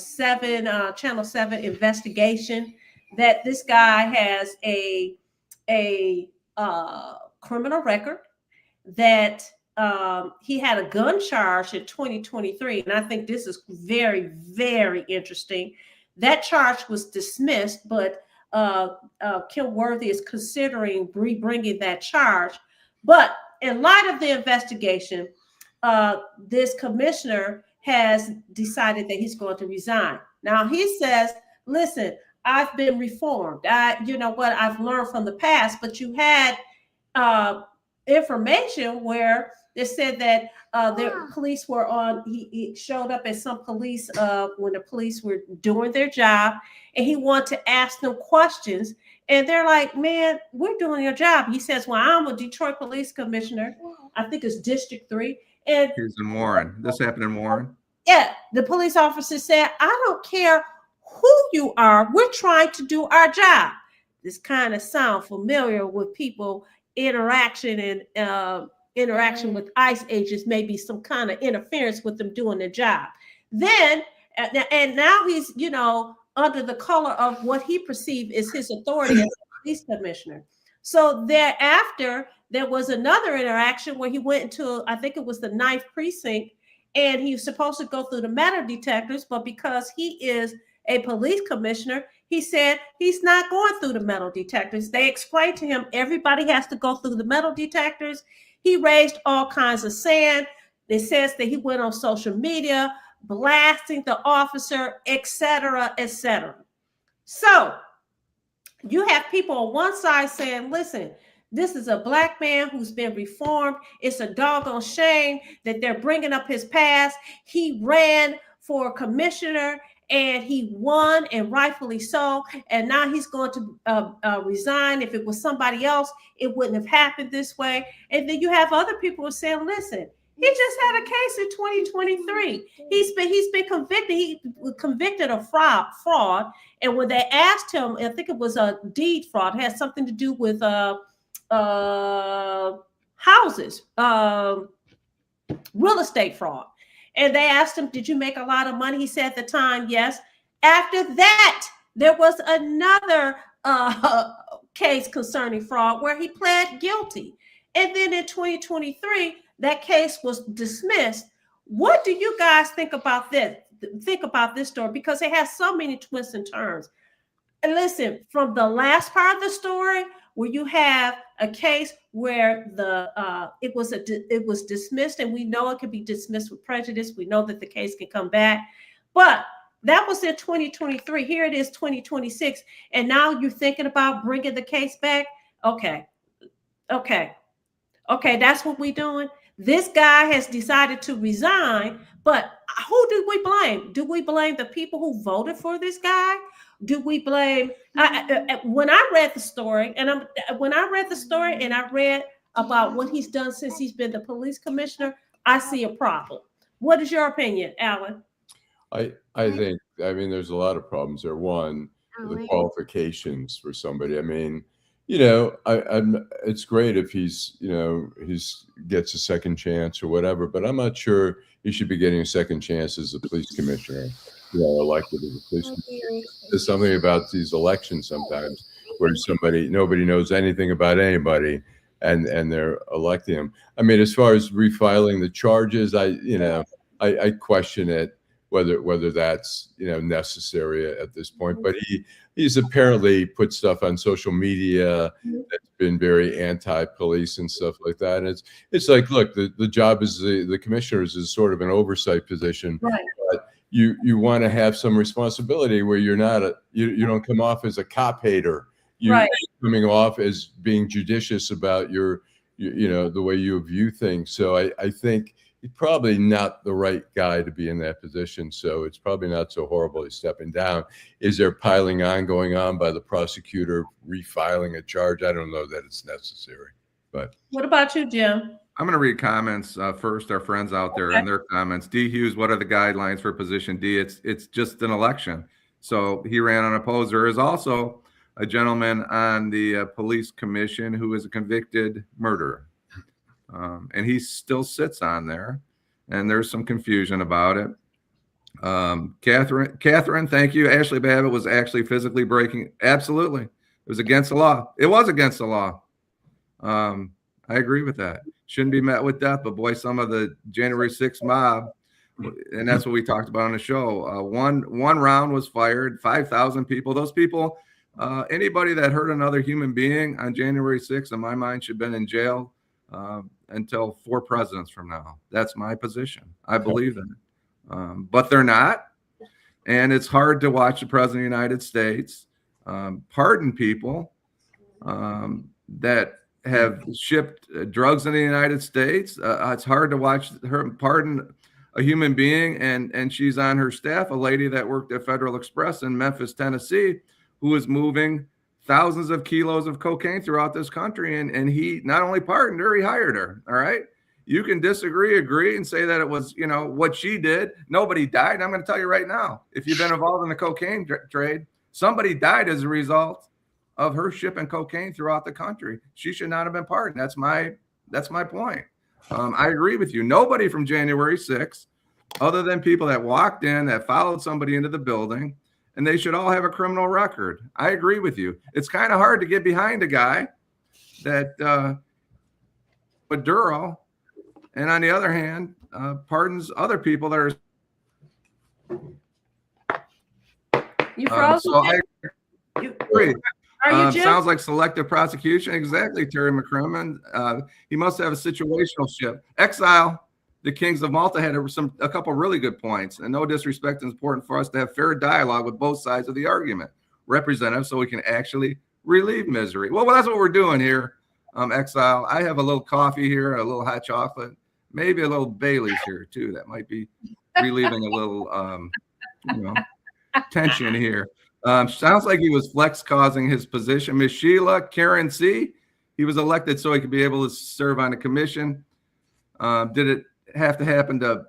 Channel 7 investigation that this guy has a criminal record, that he had a gun charge in 2023. And I think this is very, very interesting. That charge was dismissed, but Kim Worthy is considering bringing that charge. But in light of the investigation, this commissioner has decided that he's going to resign. Now he says, listen, I've been reformed. I've learned from the past, but you had information where they said that the police were he showed up at some police when the police were doing their job, and he wanted to ask them questions. And they're like, man, we're doing your job. He says, well, I'm a Detroit police commissioner. I think it's District 3. And here's in Warren. This happened in Warren. Yeah, the police officer said, I don't care who you are. We're trying to do our job. This kind of sound familiar with people interaction with ICE agents, maybe some kind of interference with them doing their job. Then, and now he's, under the color of what he perceived as his authority as a police commissioner. So thereafter, there was another interaction where he went into, I think it was the 9th precinct, and he was supposed to go through the metal detectors, but because he is a police commissioner, he said he's not going through the metal detectors. They explained to him everybody has to go through the metal detectors. He raised all kinds of sand. It says that he went on social media, blasting the officer, etc., etc. So you have people on one side saying, listen, this is a black man who's been reformed. It's a doggone shame that they're bringing up his past. He ran for commissioner and he won, and rightfully so. And now he's going to resign. If it was somebody else, it wouldn't have happened this way. And then you have other people who are saying, listen, He just had a case in 2023. He's been convicted. He was convicted of fraud. And when they asked him, I think it was a deed fraud, it had something to do with houses, real estate fraud. And they asked him, did you make a lot of money? He said at the time, yes. After that, there was another case concerning fraud where he pled guilty. And then in 2023, that case was dismissed. What do you guys think about this? Think about this story, because it has so many twists and turns. And listen, from the last part of the story, where you have a case where it was dismissed, and we know it can be dismissed with prejudice. We know that the case can come back, but that was in 2023. Here it is, 2026, and now you're thinking about bringing the case back. Okay, that's what we're doing. This guy has decided to resign, but who do we blame? Do we blame the people who voted for this guy? Do we blame? When I read the story, and I read about what he's done since he's been the police commissioner, I see a problem. What is your opinion, Allan? I think, there's a lot of problems there. One, the qualifications for somebody. It's great if he's gets a second chance or whatever, but I'm not sure he should be getting a second chance as a police commissioner, elected as a police commissioner. There's something about these elections sometimes where nobody knows anything about anybody, and they're electing him. As far as refiling the charges, I question it, whether that's necessary at this point. But he's apparently put stuff on social media that's been very anti-police and stuff like that. And it's like, look, the job is the commissioners is sort of an oversight position, right? But you want to have some responsibility where you're not you don't come off as a cop hater. You're coming off as being judicious about the way you view things. So I think he's probably not the right guy to be in that position. So it's probably not so horrible he's stepping down. Is there piling on going on by the prosecutor refiling a charge? I don't know that it's necessary. But what about you, Jim? I'm going to read comments first. Our friends out there and their comments. D. Hughes, what are the guidelines for position D? It's just an election. So he ran unopposed. There is also a gentleman on the police commission who is a convicted murderer. And he still sits on there, and there's some confusion about it. Catherine, thank you. Ashley Babbitt was actually physically breaking. Absolutely. It was against the law. It was against the law. I agree with that. Shouldn't be met with death, but boy, some of the January 6th mob, and that's what we talked about on the show. One round was fired, 5,000 people. Those people, anybody that hurt another human being on January 6th, in my mind, should have been in jail until 4 presidents from now. That's my position. I believe in it. But they're not. And it's hard to watch the president of the United States pardon people that have shipped drugs in the United States. It's hard to watch her pardon a human being, and she's on her staff, a lady that worked at Federal Express in Memphis, Tennessee, who was moving thousands of kilos of cocaine throughout this country. And he not only pardoned her, he hired her. All right. You can disagree, agree, and say that it was, what she did. Nobody died. And I'm going to tell you right now, if you've been involved in the cocaine trade, somebody died as a result of her shipping cocaine throughout the country. She should not have been pardoned. That's my point. I agree with you. Nobody from January 6th, other than people that walked in, that followed somebody into the building, and they should all have a criminal record. I agree with you. It's kind of hard to get behind a guy that Maduro, and on the other hand, pardons other people that are. You froze. So I agree. Are you Jim? Sounds like selective prosecution. Exactly, Terry McCrimmon. He must have a situational shift. Exile. The Kings of Malta had a couple really good points, and no disrespect, it's important for us to have fair dialogue with both sides of the argument, representative, so we can actually relieve misery. Well, that's what we're doing here, Exile. I have a little coffee here, a little hot chocolate, maybe a little Bailey's here too. That might be relieving a little, tension here. Sounds like he was flex causing his position. Miss Sheila, Karen C. He was elected so he could be able to serve on a commission. Did it have to happen to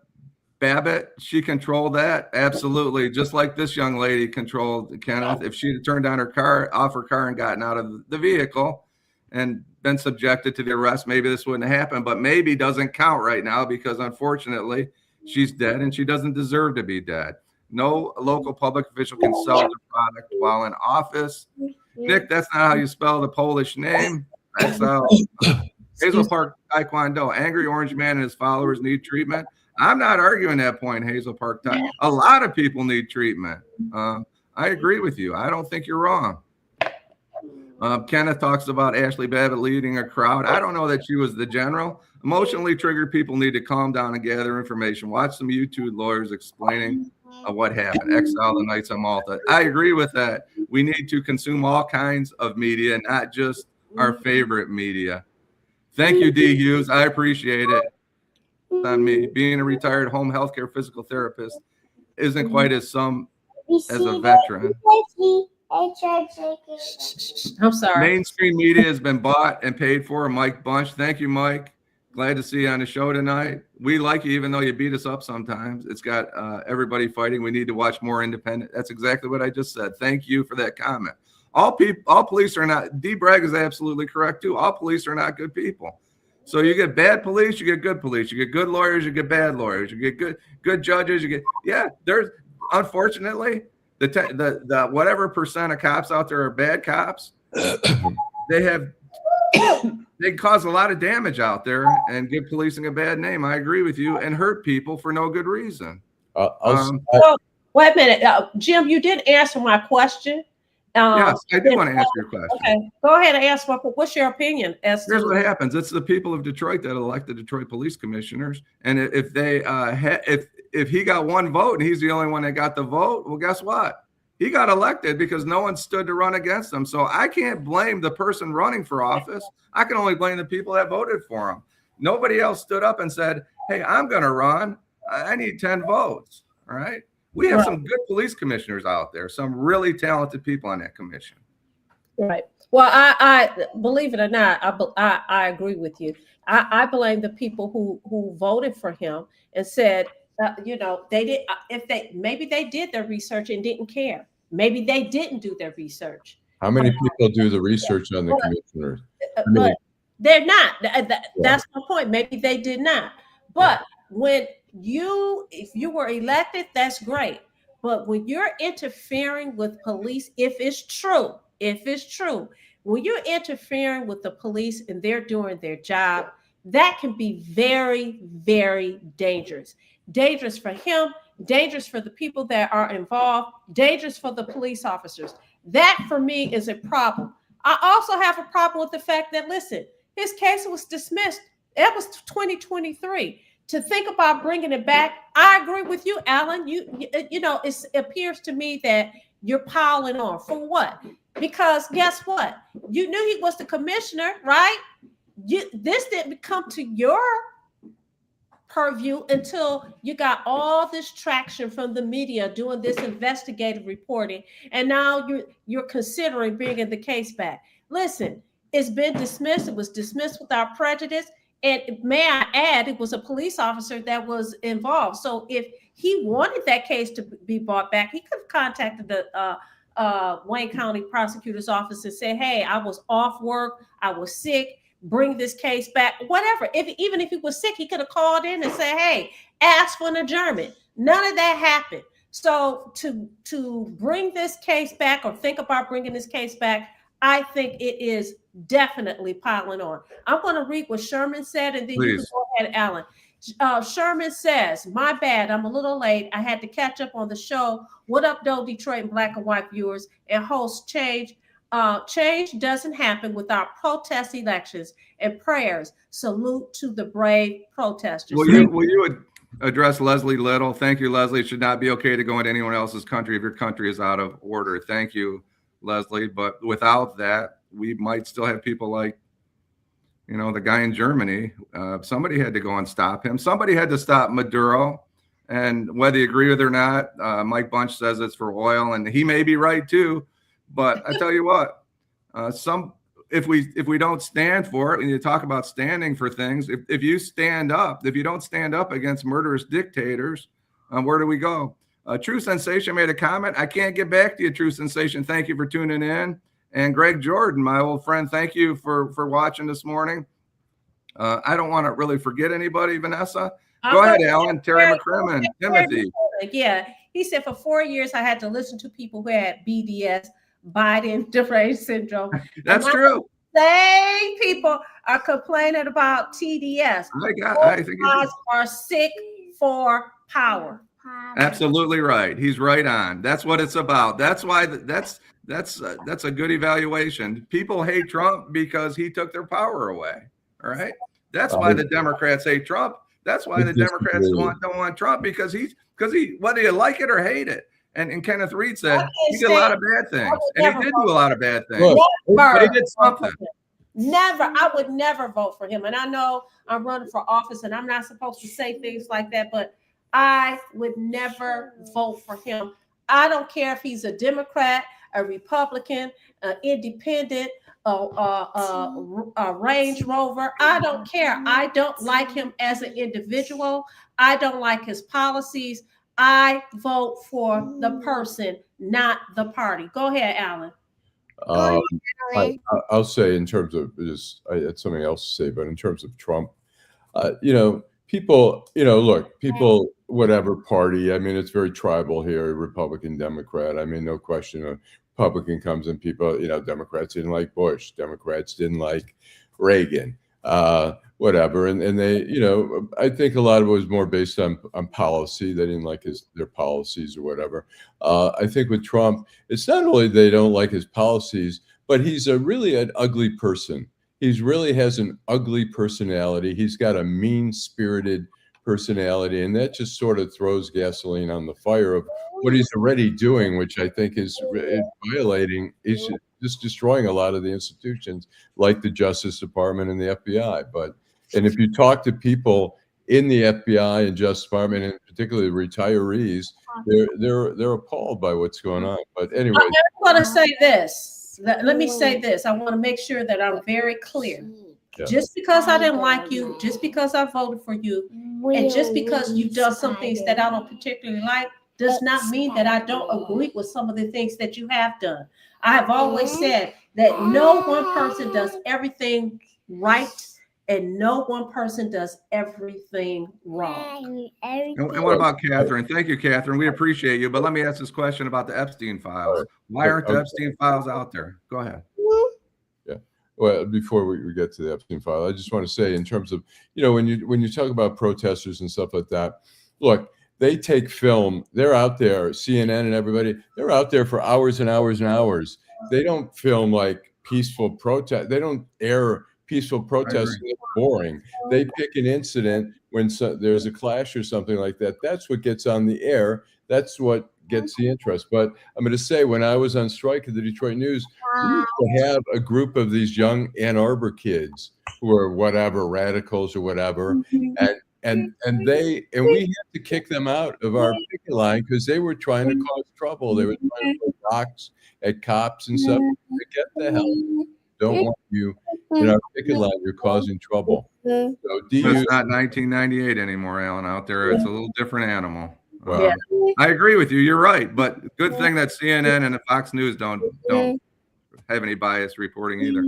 Babbitt, she controlled that. Absolutely. Just like this young lady controlled Kenneth. If she'd turned on her car, off her car and gotten out of the vehicle and been subjected to the arrest, maybe this wouldn't happen, but maybe doesn't count right now because unfortunately she's dead and she doesn't deserve to be dead. No local public official can sell the product while in office. Nick, that's not how you spell the Polish name. That's how Hazel Park Taekwondo. Angry Orange Man and his followers need treatment. I'm not arguing that point, Hazel Park. A lot of people need treatment. I agree with you. I don't think you're wrong. Kenneth talks about Ashley Babbitt leading a crowd. I don't know that she was the general. Emotionally triggered people need to calm down and gather information. Watch some YouTube lawyers explaining what happened. Exile the Knights of Malta. I agree with that. We need to consume all kinds of media, not just our favorite media. Thank you, D. Hughes. I appreciate it. On me, being a retired home healthcare physical therapist isn't quite as some as a veteran. I'm sorry. Mainstream media has been bought and paid for. Mike Bunch, thank you, Mike. Glad to see you on the show tonight. We like you, even though you beat us up sometimes. It's got everybody fighting. We need to watch more independent. That's exactly what I just said. Thank you for that comment. All police are not. D. Bragg is absolutely correct too. All police are not good people. So you get bad police, you get good police, you get good lawyers, you get bad lawyers, you get good judges, there's unfortunately the whatever percent of cops out there are bad cops. They cause a lot of damage out there and give policing a bad name. I agree with you, and hurt people for no good reason. Well, wait a minute, Jim, you did answer my question. Yes, I do want to answer your question. Okay, go ahead and answer. What's your opinion? Here's what happens. It's the people of Detroit that elect the Detroit police commissioners. And if they if he got one vote and he's the only one that got the vote, well, guess what? He got elected because no one stood to run against him. So I can't blame the person running for office. I can only blame the people that voted for him. Nobody else stood up and said, hey, I'm going to run. I need 10 votes. All right. We have some good police commissioners out there, some really talented people on that commission. Right. Well, I believe it or not, I agree with you. I blame the people who voted for him and said, they did. Maybe they did their research and didn't care. Maybe they didn't do their research. How many people do the research on the commissioners? But they're not. That's my point. Maybe they did not. But if you were elected, that's great. But when you're interfering with police, if it's true, when you're interfering with the police and they're doing their job, that can be very, very dangerous. Dangerous for him, dangerous for the people that are involved, dangerous for the police officers. That for me is a problem. I also have a problem with the fact that, listen, his case was dismissed. It was 2023. To think about bringing it back, I agree with you, Allan. It appears to me that you're piling on. For what? Because guess what? You knew he was the commissioner, right? This didn't come to your purview until you got all this traction from the media doing this investigative reporting, and now you're considering bringing the case back. Listen, it's been dismissed. It was dismissed without prejudice. And may I add, it was a police officer that was involved. So if he wanted that case to be brought back, he could have contacted the Wayne County Prosecutor's Office and said, hey, I was off work, I was sick, bring this case back, whatever. Even if he was sick, he could have called in and said, hey, ask for an adjournment. None of that happened. So to bring this case back or think about bringing this case back, I think it is definitely piling on. I'm going to read what Sherman said, and then you can go ahead, Allan. Sherman says, my bad, I'm a little late. I had to catch up on the show. What up, though, Detroit and black and white viewers and hosts? Change doesn't happen without protest elections and prayers. Salute to the brave protesters. Will you address Leslie Little? Thank you, Leslie. It should not be okay to go into anyone else's country if your country is out of order. Thank you, Leslie. But without that, we might still have people like, the guy in Germany. Somebody had to go and stop him. Somebody had to stop Maduro. And whether you agree with it or not, Mike Bunch says it's for oil, and he may be right too. But I tell you what, if we don't stand for it, and you talk about standing for things, if you don't stand up against murderous dictators, where do we go? True Sensation made a comment. I can't get back to you, True Sensation. Thank you for tuning in. And Greg Jordan, my old friend, thank you for watching this morning. I don't want to really forget anybody, Vanessa. Go ahead, Allan. Terry McCrimmon, Timothy. Yeah, he said for 4 years I had to listen to people who had BDS, Biden differentiation syndrome. That's true. Same people are complaining about TDS. I think are sick for power. Absolutely right. He's right on. That's what it's about. That's why that's a good evaluation. People hate Trump because he took their power away. All right. That's why the Democrats hate Trump. That's why the Democrats don't want Trump, because he whether you like it or hate it. And Kenneth Reed said he did a lot of bad things, and he did do a lot of bad things, but he did something. I would never vote for him. And I know I'm running for office and I'm not supposed to say things like that, but I would never vote for him. I don't care if he's a Democrat, a Republican, an independent, a Range Rover. I don't care. I don't like him as an individual. I don't like his policies. I vote for the person, not the party. Go ahead, Allan. I'll say, in terms of I had something else to say, but in terms of Trump, people, whatever party, I mean, it's very tribal here, Republican, Democrat. I mean, no question. A Republican comes and people, Democrats didn't like Bush. Democrats didn't like Reagan, whatever. And they, I think a lot of it was more based on policy. They didn't like their policies or whatever. I think with Trump, it's not only they don't like his policies, but he's really an ugly person. He really has an ugly personality. He's got a mean-spirited personality, and that just sort of throws gasoline on the fire of what he's already doing, which I think is violating, is just destroying a lot of the institutions like the Justice Department and the FBI. And if you talk to people in the FBI and Justice Department, and particularly retirees, they're appalled by what's going on. But anyway, I want to say this. Let me say this. I want to make sure that I'm very clear. Yeah. Just because I didn't like you, just because I voted for you, and just because you've done some things that I don't particularly like, does not mean that I don't agree with some of the things that you have done. I have always said that no one person does everything right, and no one person does everything wrong. And what about Catherine? Thank you, Catherine. We appreciate you. But let me ask this question about the Epstein files. Why aren't the Epstein files out there? Go ahead. Yeah. Well, before we get to the Epstein file, I just want to say, in terms of, when you talk about protesters and stuff like that, look, they take film. They're out there, CNN and everybody, they're out there for hours and hours and hours. They don't film like peaceful protest. They don't air peaceful protests. It's boring. They pick an incident when there's a clash or something like that. That's what gets on the air. That's what gets the interest. But I'm going to say, when I was on strike at the Detroit News, we used to have a group of these young Ann Arbor kids who are whatever, radicals or whatever, and we had to kick them out of our picket line because they were trying to cause trouble. They were trying to put rocks at cops and stuff. Get the hell. Don't want you in our picket line. You're causing trouble. So it's not 1998 anymore, Allan. Out there, it's a little different animal. I agree with you. You're right, but good thing that CNN and the Fox News don't have any bias reporting either.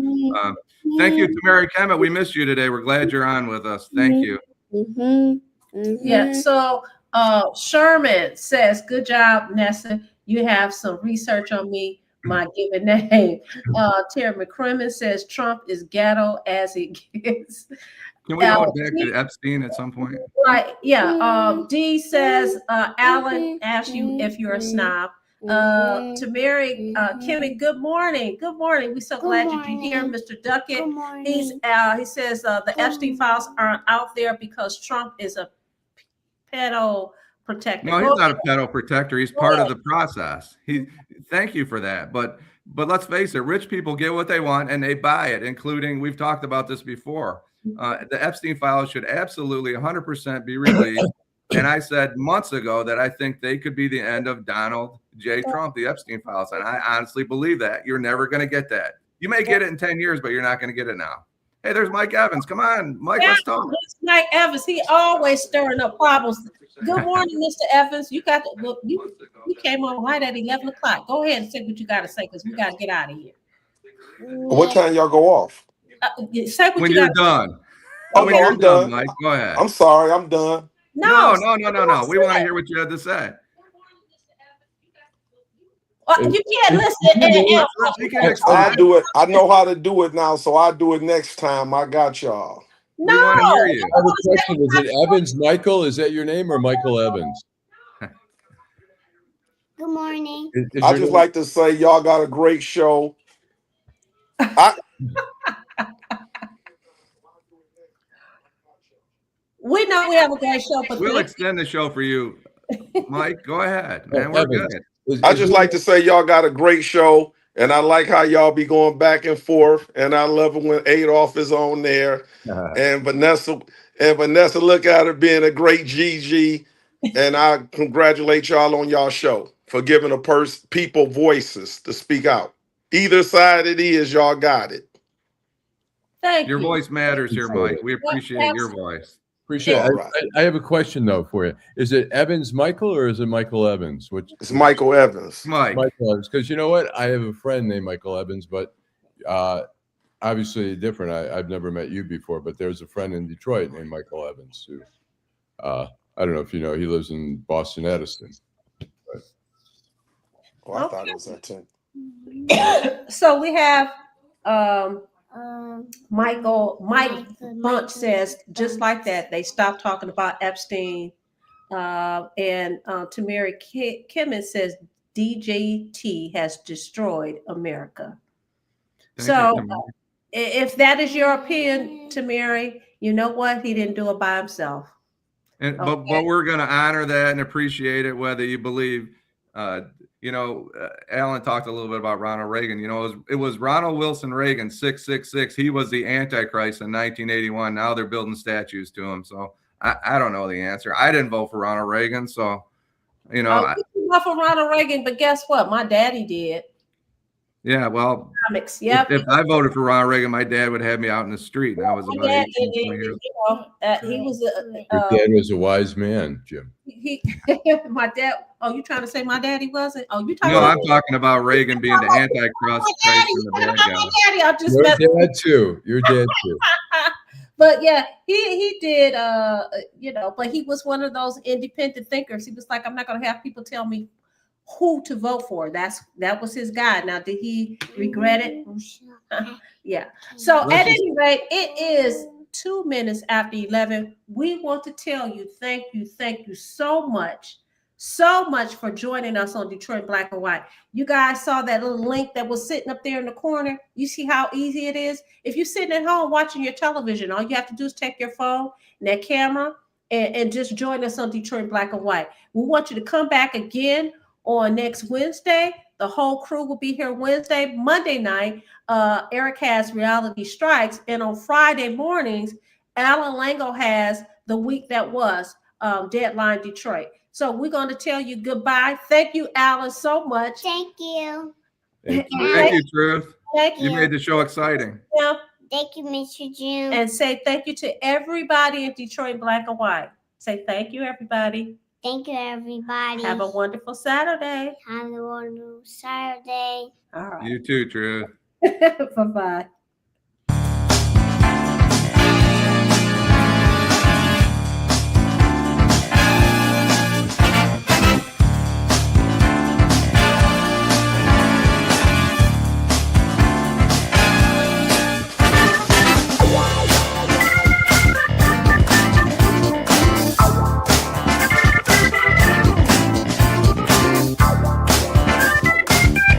Thank you to Mary Kemet. We missed you today. We're glad you're on with us. Thank you. Yeah. So Sherman says, "Good job, Nessa. You have some research on me. My given name." Terry McCrimmon says Trump is ghetto as it gets. Can we go back to Epstein at some point? Right. Yeah. D says Allan asked you if you're a snob. To Mary Kimmy, good morning. Good morning. We're so glad you're here, Mr. Duckett. He says the Epstein files aren't out there because Trump is a pedo protector. No, he's not a pedo protector. He's part of the process. Thank you for that. But let's face it, rich people get what they want and they buy it, including, we've talked about this before. The Epstein files should absolutely 100% be released. And I said months ago that I think they could be the end of Donald J. Trump, the Epstein files. And I honestly believe that. You're never going to get that. You may get it in 10 years, but you're not going to get it now. Hey, there's Mike Evans. Come on, Mike, let's talk. It's Mike Evans. He always stirring up problems. Good morning, Mr. Evans. You got to, you came on right at 11 o'clock. Go ahead and say what you got to say because we got to get out of here. What time y'all go off? Say what When you you're got. done. Oh, When no, you're I'm done, done. Mike, go ahead. I'm sorry, I'm done. No. We want to hear what you had to say. You can't listen. He can explain. I'll do it. I know how to do it now, so I'll do it next time. I got y'all. We want to hear you. I have a question. Is it Evans Michael? Is that your name or Michael Evans? Good morning. Is I your just name- like to say y'all got a great show. We know we have a great show, but We'll extend the show for you, Mike. Go ahead, man. Oh, We're Evans. good. I just like to say y'all got a great show, and I like how y'all be going back and forth, and I love it when Adolph is on there, and Vanessa look at her being a great GG, and I congratulate y'all on y'all show for giving people voices to speak out. Either side it is, y'all got it. thank Your you. voice matters here, Mike. We appreciate your voice. Appreciate it. All right. I have a question though for you. Is it Evans Michael or is it Michael Evans? It's Michael Evans. Mike. Michael Evans. Because you know what? I have a friend named Michael Evans, but obviously different. I've never met you before, but there's a friend in Detroit named Michael Evans who I don't know if you know, he lives in Boston Edison. Oh, I thought it was that too. So we have Mike Bunch says just like that they stopped talking about Epstein, and Tamari Kimmons says DJT has destroyed America. So if that is your opinion, Tamari, you know what, he didn't do it by himself. And but we're going to honor that and appreciate it, whether you believe. Allan talked a little bit about Ronald Reagan. It was Ronald Wilson Reagan, 666. He was the Antichrist in 1981. Now they're building statues to him. So I don't know the answer. I didn't vote for Ronald Reagan. So, I didn't vote for Ronald Reagan, but guess what? My daddy did. Yeah, well, Comics. Yep. If I voted for Ronald Reagan, my dad would have me out in the street. And I was about 18, 20 years old. He was Your dad was a wise man, Jim. My dad. Oh, you trying to say my daddy wasn't? Oh, you talking? No, about I'm talking about Reagan being the Antichrist and the bad guy. I just Your dad too. Your dad too. But yeah, he did. But he was one of those independent thinkers. He was like, I'm not going to have people tell me who to vote for. That was his guide. Now, did he regret it? Yeah. So at any rate, it is 2 minutes after 11. We want to tell you, thank you so much for joining us on Detroit Black and White. You guys saw that little link that was sitting up there in the corner. You see how easy it is? If you're sitting at home watching your television, all you have to do is take your phone and that camera and just join us on Detroit Black and White. We want you to come back again on next Wednesday. The whole crew will be here Wednesday. Monday night, Eric has Reality Strikes. And on Friday mornings, Allan Lengel has The Week That Was, Deadline Detroit. So we're going to tell you goodbye. Thank you, Allan, so much. Thank you. Thank you, Truth. Thank You you. made the show exciting. Yeah. Thank you, Mr. Jim. And say thank you to everybody in Detroit Black and White. Say thank you, everybody. Thank you, everybody. Have a wonderful Saturday. Have a wonderful Saturday. All right. You too, Truth. Bye-bye.